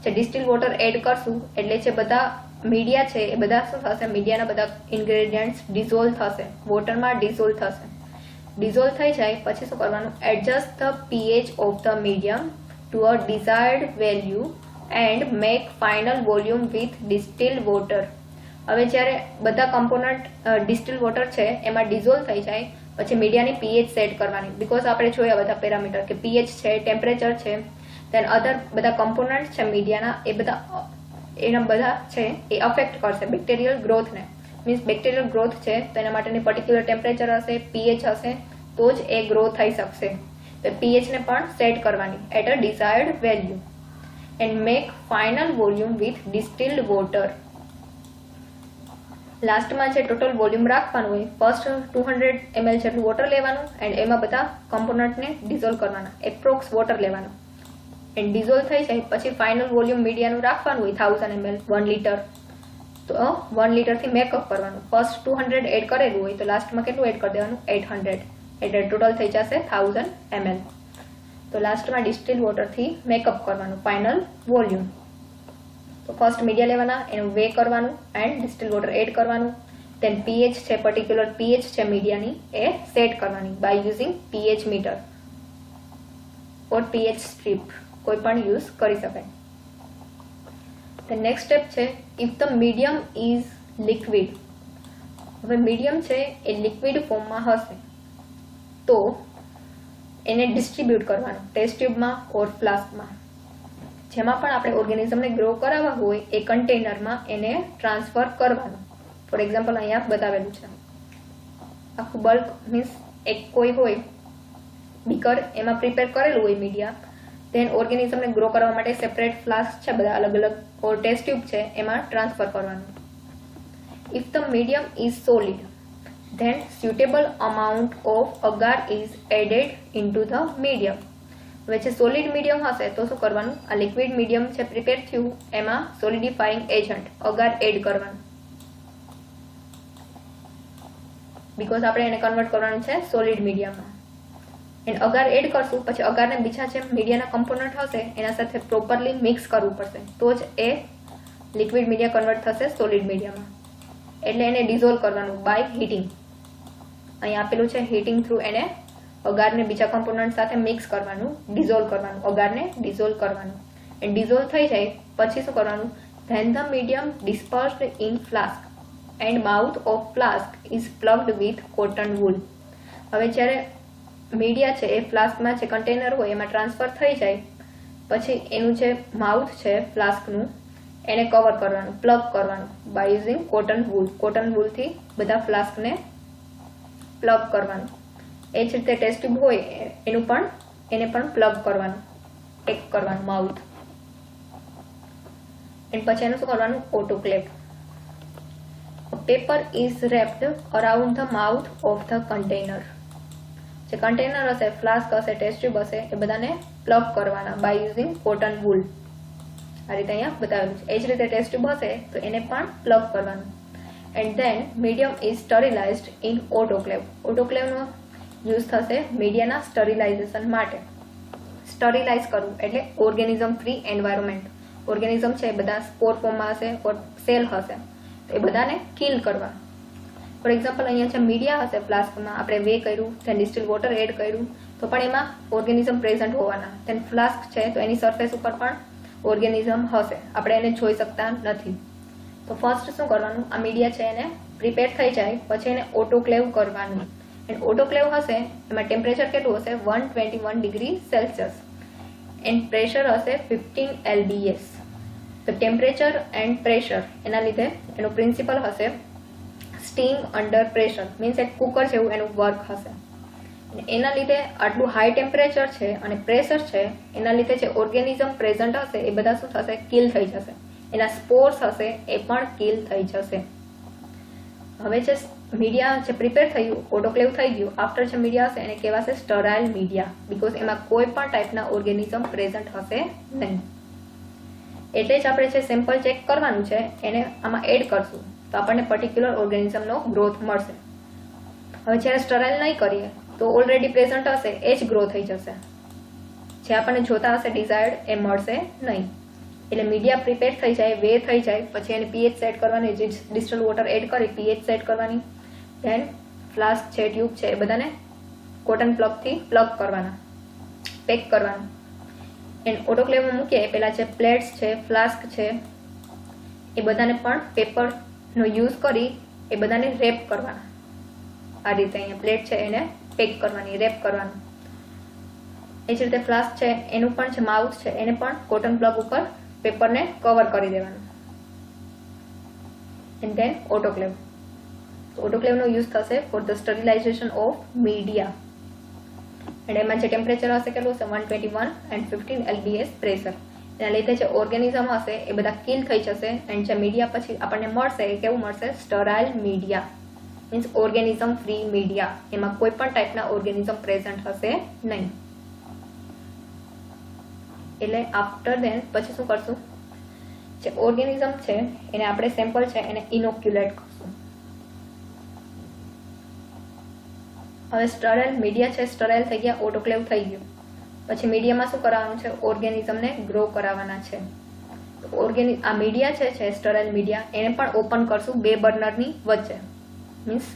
જે ડિસ્ટિલ વોટર એડ કરશું એટલે જે બધા મીડિયા છે એ બધા શું થશે, મીડિયાના બધા ઇન્ગ્રેડિયન્ટ્સ ડિઝોલ્વ થશે, વોટરમાં ડિઝોલ્વ થશે. ડિઝોલ્વ થઈ જાય પછી શું કરવાનું, adjust the pH of the medium to a desired value and make final volume with distil water. હવે જ્યારે બધા કમ્પોનન્ટ ડિસ્ટિલ વોટર છે એમાં ડિઝોલ્વ થઈ જાય પછી મીડિયાની pH સેટ કરવાની. બીકોઝ આપણે જોયા બધા પેરામીટર કે pH છે, ટેમ્પરેચર છે, દેન અધર બધા કમ્પોનન્ટ છે મીડિયાના, એ બધા એના બધા છે એ અફેક્ટ કરશે બેક્ટેરિયલ ગ્રોથને. મીન્સ બેક્ટેરિયલ ગ્રોથ છે તો એના માટેની પર્ટિક્યુલર ટેમ્પરેચર હશે, pH હશે તો જ એ ગ્રો થઈ શકશે. તો pH ને પણ સેટ કરવાની at a desired value and make final volume with distilled water. લાસ્ટમાં જે ટોટલ વોલ્યુમ રાખવાનું હોય, ફર્સ્ટ 200 ml જેટલું વોટર લેવાનું એન્ડ એમાં બધા કમ્પોનન્ટને ડિઝોલ્વ કરવાના, એપ્રોક્સ વોટર લેવાનું એન્ડ ડિઝોલ્વ થઈ જાય પછી ફાઇનલ વોલ્યુમ મીડિયાનું રાખવાનું હોય 1000 ml 1 લીટર. તો 1 લીટરથી મેકઅપ કરવાનું. ફર્સ્ટ 200 એડ કરેલું હોય તો લાસ્ટમાં કેટલું એડ કરી દેવાનું, 800, એટલે ટોટલ થઈ જશે 1000 ml. તો લાસ્ટમાં ડિસ્ટિલ વોટરથી મેકઅપ કરવાનું ફાઇનલ વોલ્યુમ. તો ફર્સ્ટ મીડિયા લેવાના, એનું વે કરવાનું એન્ડ ડિસ્ટિલ વોટર એડ કરવાનું. દેન pH છે, પર્ટિક્યુલર pH છે મીડિયાની એ સેટ કરવાની by using pH meter or pH strip, કોઈ પણ યુઝ કરી શકાય. ધ નેક્સ્ટ સ્ટેપ છે if the medium is liquid. હવે મીડિયમ છે એ લિક્વિડ ફોર્મમાં હશે તો એને ડિસ્ટ્રીબ્યુટ કરવાનું ટેસ્ટ ટ્યુબમાં ઓર ફ્લાસ્કમાં. જેમાં પણ આપણે ઓર્ગેનિઝમને ગ્રો કરાવવા હોય એ કન્ટેનરમાં એને ટ્રાન્સફર કરવાનું. ફોર એક્ઝામ્પલ અહીંયા બતાવેલું છે, આખું બલ્ક મીન્સ એક કોઈ હોય બીકર, એમાં પ્રિપેર કરેલું હોય મીડિયા, દેન ઓર્ગેનિઝમને ગ્રો કરવા માટે સેપરેટ ફ્લાસ્ક છે, બધા અલગ અલગ ઓર ટેસ્ટ ટ્યુબ છે એમાં ટ્રાન્સફર કરવાનું. If the medium is solid then suitable amount of agar is added into the medium. હવે જે સોલિડ મીડિયમ હશે તો શું કરવાનું, આ લિક્વિડ મીડિયમ છે પ્રિપેર થયું એમાં સોલિડિફાઈંગ એજન્ટ અગાર એડ કરવાનું. બીકોઝ આપણે એને કન્વર્ટ કરવાનું છે સોલિડ મીડિયમમાં. એન્ડ અગાર એડ કરશું પછી અગારને બીજા જે મીડિયાના કમ્પોનન્ટ હશે એના સાથે પ્રોપરલી મિક્સ કરવું પડશે તો જ એ લિક્વિડ મીડિયા કન્વર્ટ થશે સોલિડ મીડિયામાં. એટલે એને ડિઝોલ્વ કરવાનું બાય હીટિંગ. અહીં આપેલું છે હીટિંગ થ્રુ એને અગારને બીજા કમ્પોનન્ટ સાથે મિક્સ કરવાનું, ડિઝોલ્વ કરવાનું, અગારને ડિઝોલ્વ કરવાનું. એન્ડ ડિઝોલ્વ થઈ જાય પછી શું કરવાનું, then the medium dispersed in flask and mouth of flask is plugged with cotton wool. હવે જ્યારે મીડિયા છે એ ફ્લાસ્કમાં જે કન્ટેનર હોય એમાં ટ્રાન્સફર થઈ જાય પછી એનું જે માઉથ છે ફ્લાસ્કનું એને કવર કરવાનું, પ્લગ કરવાનું by using cotton wool. Cotton વૂલથી બધા ફ્લાસ્કને પ્લગ કરવાનું. એ જ રીતે ટેસ્ટ ટ્યુબ હોય એને પણ પ્લગ કરવાનું, ટેક કરવાનું માઉથ. એન્ડ પછી એનું શું કરવાનું, autoclave. Paper is wrapped around the mouth of the container. જે કન્ટેનર હશે, ફ્લાસ્ક હશે, ટેસ્ટ ટ્યુબ હશે એ બધાને પ્લગ કરવાના બાય યુઝિંગ કોટન વૂલ. આ રીતે અહીંયા બતાવેલું છે. એ જ રીતે ટેસ્ટ ટ્યુબ હશે તો એને પણ પ્લગ કરવાનું. And then medium is sterilized in autoclave. ઓટોક્લેવનો યુઝ થશે મીડિયાના સ્ટરીલાઇઝેશન માટે. સ્ટરીલાઇઝ કરવું એટલે ઓર્ગેનિઝમ ફ્રી એન્વાયરમેન્ટ. ઓર્ગેનિઝમ છે એ બધા સ્પોર ફોર્મમાં હશે ઓર સેલ હશે, તો એ બધાને કિલ કરવા. ફોર એક્ઝામ્પલ અહીંયા છે મીડિયા હશે ફ્લાસ્કમાં, આપણે વે કર્યું, then ડિસ્ટિલ વોટર એડ કર્યું, તો પણ એમાં ઓર્ગેનિઝમ પ્રેઝન્ટ હોવાના. then ફ્લાસ્ક છે તો એની સરફેસ ઉપર પણ ઓર્ગેનિઝમ હશે, આપણે એને જોઈ શકતા નથી. તો ફર્સ્ટ શું કરવાનું, આ મીડિયા છે એને પ્રિપેર થઈ જાય પછી એને ઓટોક્લેવ કરવાનું. એન્ડ ઓટોક્લેવ હશે એમાં ટેમ્પરેચર કેટલું હશે 121 ડિગ્રી સેલ્સિયસ એન્ડ પ્રેશર હશે 15 lbs. તો ટેમ્પરેચર એન્ડ પ્રેશર એના લીધે એનું પ્રિન્સિપલ હશે સ્ટીમ અંડર પ્રેશર, મીન્સ એક કુકર જેવું એનું વર્ક હશે. એના લીધે આટલું હાઈ ટેમ્પરેચર છે અને પ્રેશર છે, એના લીધે જે ઓર્ગેનિઝમ પ્રેઝન્ટ હશે એ બધા શું થશે, કિલ થઈ જશે. એના સ્પોર્સ હશે એ પણ કિલ થઈ જશે. હવે જે મીડિયા જે પ્રિપેર થયું, ઓટોક્લેવ થઈ ગયું, આફ્ટર જે મીડિયા હશે એને કહેવાશે સ્ટરાઇલ મીડિયા, બીકોઝ એમાં કોઈ પણ ટાઈપના ઓર્ગેનિઝમ પ્રેઝન્ટ હશે નહીં. એટલે જ આપણે જે સેમ્પલ ચેક કરવાનું છે એને આમાં એડ કરશું તો આપણને પર્ટિક્યુલર ઓર્ગેનિઝમનો ગ્રોથ મળશે. હવે જ્યારે સ્ટરાઇલ નહીં કરીએ તો ઓલરેડી પ્રેઝન્ટ હશે એ જ ગ્રો થઈ જશે, જે આપણને જોતા હશે ડિઝાયર્ડ એ મળશે નહીં. એટલે મીડિયા પ્રિપેર થઈ જાય, વે થઈ જાય, પછી એને પીએચ સેટ કરવાની, જે ડિસ્ટિલ વોટર એડ કરી પીએચ સેટ કરવાની. ધેન ફ્લાસ્ક છે, ટ્યુબ છે, એ બધાને કોટન પ્લગથી પ્લગ કરવાના, પેક કરવાના. એન્ડ ઓટોક્લેવમાં મૂકીએ પહેલાં જે પ્લેટ્સ છે, ફ્લાસ્ક છે, એ બધાને પણ પેપરનો યુઝ કરી એ બધાને રેપ કરવાના. આ રીતે અહીંયા પ્લેટ છે એને પેક કરવાની, રેપ કરવાનું. એ જ રીતે ફ્લાસ્ક છે એનું પણ જે માઉથ છે એને પણ કોટન પ્લગ ઉપર પેપરને કવર કરી દેવાનું. And then autoclave. ઓટોક્લેવનો યુઝ થશે for the sterilization of media. And એમાં જે ટેમ્પરેચર હશે કેટલું હશે 121 એન્ડ 15 lbs પ્રેશર. એના લીધે જે ઓર્ગેનિઝમ હશે એ બધા કિલ થઈ જશે. એન્ડ જે મીડિયા પછી આપણને મળશે એ કેવું મળશે, sterile media, means organism free media. એમાં કોઈ પણ ટાઈપના ઓર્ગેનિઝમ પ્રેઝન્ટ હશે નહીં. એટલે આફ્ટર ધેન પછી શું કરશું, જે ઓર્ગેનિઝમ છે એને આપણે સેમ્પલ છે એને ઇનોક્યુલેટ કરશું. હવે સ્ટરાઇલ મીડિયા છે, સ્ટરાઇલ થઈ ગયા, ઓટોક્લેવ થઈ ગયું. પછી મીડિયામાં શું કરાવવાનું છે, ઓર્ગેનિઝમને ગ્રો કરાવવાના છે. આ મીડિયા છે સ્ટરાઇલ મીડિયા, એને પણ ઓપન કરશું 2 બર્નરની વચ્ચે, મીન્સ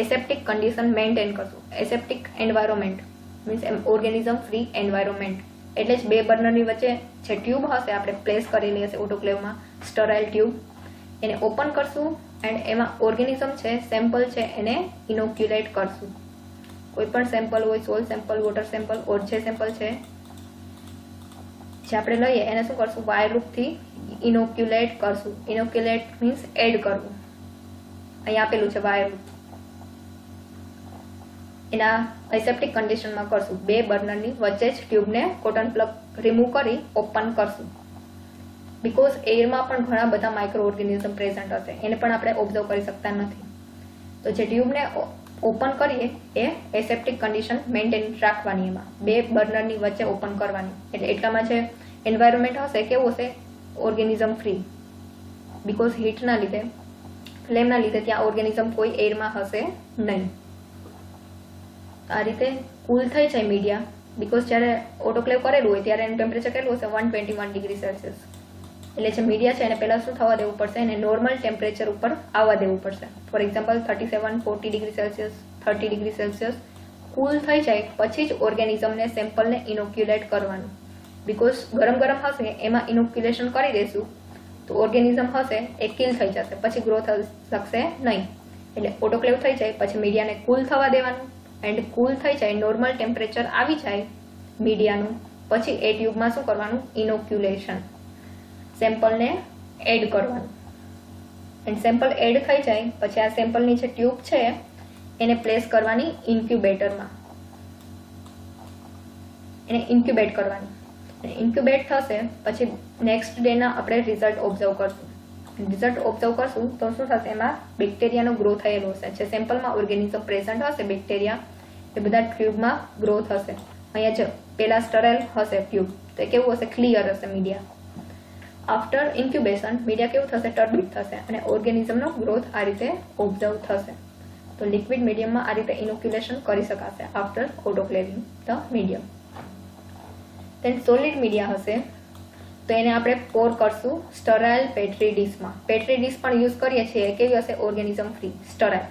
એસેપ્ટિક કન્ડિશન મેન્ટેન કરશું. Aseptic environment means organism free environment. એટલે જ 2 બર્નરની વચ્ચે જે ટ્યુબ હશે આપણે પ્લેસ કરેલી હશે ઓટોક્લેવમાં, સ્ટરાઇલ ટ્યુબ, એને ઓપન કરશું. એન્ડ એમાં ઓર્ગેનિઝમ છે, સેમ્પલ છે, એને ઇનોક્યુલેટ કરશું. કોઈ પણ સેમ્પલ હોય, સોલ સેમ્પલ, વોટર સેમ્પલ, ઓર જે સેમ્પલ છે જે આપણે લઈએ એને શું કરશું, વાયર લૂપથી ઇનોક્યુલેટ કરશું. ઇનોક્યુલેટ મીન્સ એડ કરવું. અહીંયા આપેલું છે વાયર લૂપ, એના એસેપ્ટિક કન્ડિશનમાં કરશું. 2 બર્નરની વચ્ચે જ ટ્યુબને કોટન પ્લગ રિમૂવ કરી ઓપન કરશું. બીકોઝ એરમાં પણ ઘણા બધા માઇક્રો ઓર્ગેનિઝમ પ્રેઝન્ટ હશે, એને પણ આપણે ઓબ્ઝર્વ કરી શકતા નથી. તો જે ટ્યુબને ઓપન કરીએ એ એસેપ્ટિક કન્ડિશન મેન્ટેન રાખવાની, એમાં 2 બર્નરની વચ્ચે ઓપન કરવાની. એટલે એટલામાં જે એન્વાયરમેન્ટ હશે કેવું હશે, ઓર્ગેનિઝમ ફ્રી. બીકોઝ હીટના લીધે, ફ્લેમના લીધે ત્યાં ઓર્ગેનિઝમ કોઈ એરમાં હશે નહીં. આ રીતે કુલ થઈ જાય મીડિયા, બીકોઝ જ્યારે ઓટોક્લેવ કરેલું હોય ત્યારે એનું ટેમ્પરેચર કેટલું હશે 121 ડિગ્રી સેલ્સિયસ. એટલે જે મીડિયા છે એને પહેલાં શું થવા દેવું પડશે, એને નોર્મલ ટેમ્પરેચર ઉપર આવવા દેવું પડશે. For example 37-40 degree Celsius, 30 degree Celsius. Cool થઈ જાય પછી જ ઓર્ગેનિઝમને સેમ્પલને ઇનોક્યુલેટ કરવાનું. બીકોઝ ગરમ હશે એમાં ઇનોક્યુલેશન કરી દઈશું તો ઓર્ગેનિઝમ હશે એ કિલ થઈ જશે, પછી ગ્રો થઈ શકશે નહીં. એટલે ઓટોક્લેવ થઈ જાય પછી મીડિયાને કુલ થવા દેવાનું. એન્ડ કુલ થઈ જાય, નોર્મલ ટેમ્પરેચર આવી જાય મીડિયાનું, પછી એ ટ્યુબમાં શું કરવાનું, ઇનોક્યુલેશન, સેમ્પલને એડ કરવાનું. એન્ડ સેમ્પલ એડ થઈ જાય પછી આ સેમ્પલની જે ટ્યુબ છે એને પ્લેસ કરવાની ઇન્ક્યુબેટરમાં, એને ઇન્ક્યુબેટ કરવાની. ઇન્ક્યુબેટ થશે પછી નેક્સ્ટ ડેના આપણે રિઝલ્ટ ઓબ્ઝર્વ કરશું. રિઝલ્ટ ઓબ્ઝર્વ કરશું તો શું થશે, એમાં બેક્ટેરિયાનો ગ્રો થયેલો હશે. જે સેમ્પલમાં ઓર્ગેનિઝમ પ્રેઝન્ટ હશે બેક્ટેરિયા એ બધા ટ્યુબમાં ગ્રો થશે. અહીંયા જે પેલા સ્ટરાઇલ હશે ટ્યુબ તો એ કેવું હશે, ક્લિયર હશે મીડિયા. આફ્ટર ઇન્ક્યુબેશન મીડિયા કેવું થશે, ટર્બિડ થશે અને ઓર્ગેનિઝમનો ગ્રોથ આ રીતે ઓબ્ઝર્વ થશે. તો લિક્વિડ મીડિયમમાં આ રીતે ઇનોક્યુલેશન કરી શકાશે after autoclaving the medium. Then solid media હશે તો એને આપણે પોર કરશું સ્ટરાઇલ પેટ્રી ડીશમાં. પેટ્રી ડીશ પણ યુઝ કરીએ છીએ, કેવી હશે? Organism free, sterile.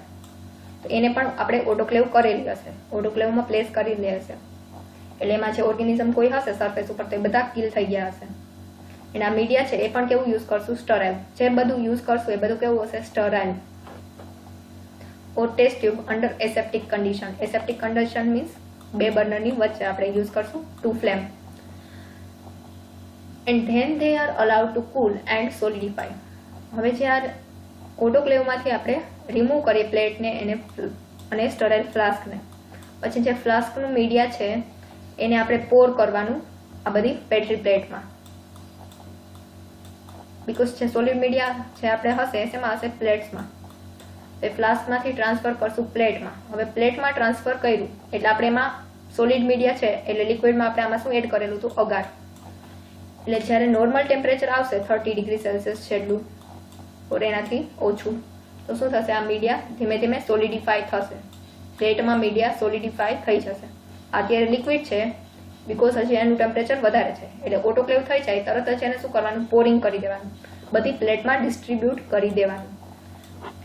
તો એને પણ આપણે ઓટોક્લેવ કરેલી હશે, ઓટોક્લેવમાં પ્લેસ કરેલી હશે, એટલે એમાં જે ઓર્ગેનિઝમ કોઈ હશે સરફેસ ઉપર તો એ બધા કિલ થઈ ગયા હશે. એના મીડિયા છે એ પણ કેવું યુઝ કરશું? સ્ટરાઇલ. જે બધું યુઝ કરશું એ બધું કેવું હશે? Sterile. Or test tube under aseptic condition. Aseptic condition means બે બર્નરની વચ્ચે આપણે યુઝ કરશું two flame. And then they are allowed to cool and solidify. હવે જે આ ઓટોક્લેવમાંથી આપણે રિમૂવ કરીએ પ્લેટને એને અને સ્ટરાઇલ ફ્લાસ્કને, પછી જે ફ્લાસ્કનું મીડિયા છે એને આપણે પોર કરવાનું આ બધી પેટ્રી પ્લેટમાં. બીકોઝ જે સોલિડ મીડિયા જે આપણે હશે શેમાં હશે? પ્લેટ્સમાં. એ ફ્લાસ્કમાંથી ટ્રાન્સફર કરશું પ્લેટમાં. હવે પ્લેટમાં ટ્રાન્સફર કર્યું એટલે આપણે એમાં સોલિડ મીડિયા છે એટલે લિક્વિડમાં આપણે આમાં શું એડ કરેલું હતું? અગાર. એટલે જ્યારે નોર્મલ ટેમ્પરેચર આવશે 30 ડિગ્રી સેલ્સિયસ જેટલું ઓર એનાથી ઓછું, તો શું થશે? આ મીડિયા ધીમે ધીમે સોલિડિફાય થશે. પ્લેટમાં મીડિયા સોલિડિફાય થઈ જશે. અત્યારે લિક્વિડ છે બીકોઝ હજી એનું ટેમ્પરેચર વધારે છે એટલે ઓટોક્લેવ થઈ જાય તરત જ એને શું કરવાનું? પોરિંગ કરી દેવાનું, બધી પ્લેટમાં ડિસ્ટ્રીબ્યુટ કરી દેવાનું.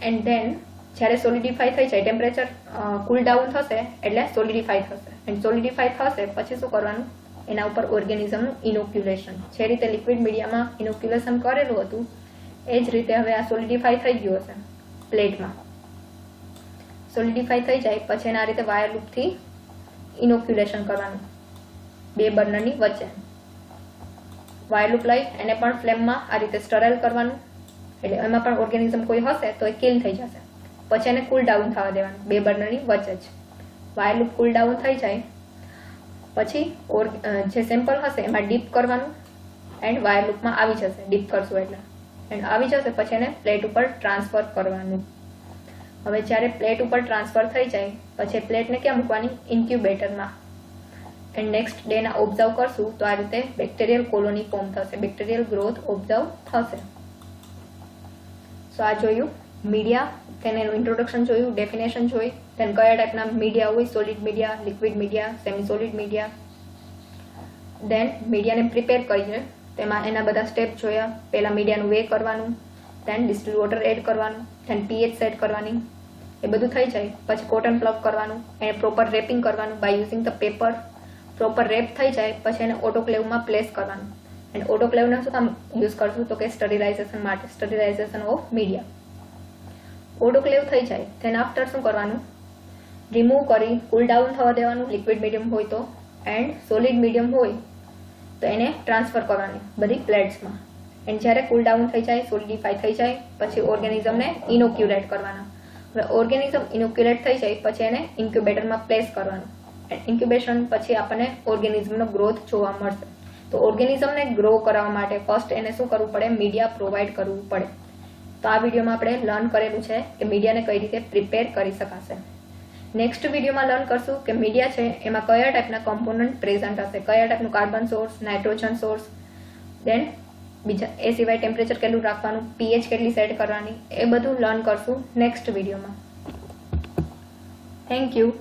એન્ડ ધેન જ્યારે સોલિડિફાય થઈ જાય, ટેમ્પરેચર કુલ ડાઉન થશે એટલે સોલિડિફાય થશે. એન્ડ સોલિડિફાય થશે પછી શું કરવાનું? એના ઉપર ઓર્ગેનિઝમનું ઇનોક્યુલેશન. જે રીતે લિક્વિડ મીડિયામાં ઇનોક્યુલેશન કરેલું હતું એ જ રીતે હવે આ સોલિડિફાય થઈ ગયું હશે પ્લેટમાં. સોલિડિફાય થઈ જાય પછી એના રીતે વાયર લૂપથી ઇનોક્યુલેશન કરવાનું બે બર્નરની વચ્ચે. વાયર લૂપ લઈ એને પણ ફ્લેમમાં આ રીતે સ્ટરાઇલ કરવાનું, એટલે એમાં પણ ઓર્ગેનિઝમ કોઈ હશે તો એ કિલ થઈ જશે. પછી એને કૂલ ડાઉન થવા દેવાનું બે બર્નરની વચ્ચે જ. વાયર લૂપ કૂલ ડાઉન થઈ જાય પછી જે સેમ્પલ હશે એમાં ડીપ કરવાનું એન્ડ વાયર લૂપમાં આવી જશે. ડીપ કરશું એટલે એન્ડ આવી જશે પછી એને પ્લેટ ઉપર ટ્રાન્સફર કરવાનું. હવે જ્યારે પ્લેટ ઉપર ટ્રાન્સફર થઈ જાય પછી પ્લેટને ક્યાં મૂકવાની? ઇન્ક્યુબેટરમાં. એન્ડ નેક્સ્ટ ડેના ઓબ્ઝર્વ કરશું તો આ રીતે બેક્ટેરિયલ કોલોની ફોર્મ થશે, બેક્ટેરિયલ ગ્રોથ ઓબ્ઝર્વ થશે. સો આ જોયું મીડિયા, તેનું ઇન્ટ્રોડક્શન જોયું, ડેફિનેશન જોઈ, then કયા ટાઈપના મીડિયા હોય? Solid media, liquid media, semi solid media. Then મીડિયાને પ્રિપેર કરીએ તેમાં એના બધા સ્ટેપ જોયા. પહેલા મીડિયાનું વે કરવાનું, દેન ડિસ્ટિલ વોટર એડ કરવાનું, દેન pH સેટ કરવાની. એ બધું થઈ જાય પછી કોટન પ્લગ કરવાનું, એને પ્રોપર રેપિંગ કરવાનું by using the paper. Proper wrap થઈ જાય પછી એને ઓટોક્લેવમાં પ્લેસ કરવાનું. એન્ડ ઓટોક્લેવને શું કામ યુઝ કરશું? તો કે સ્ટરીલાઇઝેશન માટે, સ્ટરીલાઇઝેશન ઓફ મીડિયા. ઓટોક્લેવ થઈ જાય then આફ્ટર શું કરવાનું? રિમૂવ કરી કૂલ ડાઉન થવા દેવાનું લિક્વિડ મીડિયમ હોય તો, એન્ડ સોલિડ મીડિયમ હોય તો એને ટ્રાન્સફર કરવાની બધી પ્લેટ્સમાં. એન્ડ જ્યારે કૂલ ડાઉન થઈ જાય, સોલિડિફાય થઈ જાય પછી ઓર્ગેનિઝમને ઇનોક્યુલેટ કરવાના. હવે ઓર્ગેનિઝમ ઇનોક્યુલેટ થઈ જાય પછી એને ઇન્ક્યુબેટરમાં પ્લેસ કરવાનું. એન્ડ ઇન્ક્યુબેશન પછી આપણને ઓર્ગેનિઝમનો ગ્રોથ જોવા મળશે. તો ઓર્ગેનિઝમને ગ્રો કરાવવા માટે ફર્સ્ટ એને શું કરવું પડે? મીડિયા પ્રોવાઈડ કરવું પડે. તો આ વિડીયોમાં આપણે લર્ન કરેલું છે કે મીડિયાને કઈ રીતે પ્રિપેર કરી શકાશે. નેક્સ્ટ વિડીયોમાં લર્ન કરશું કે મીડિયા છે એમાં કયા ટાઈપના કોમ્પોનન્ટ પ્રેઝન્ટ હશે, કયા ટાઈપનું કાર્બન સોર્સ, નાઇટ્રોજન સોર્સ, દેન બીજા એ સિવાય ટેમ્પરેચર કેટલું રાખવાનું, pH કેટલી સેટ કરવાની, એ બધું લર્ન કરશું નેક્સ્ટ વિડીયોમાં. Thank you.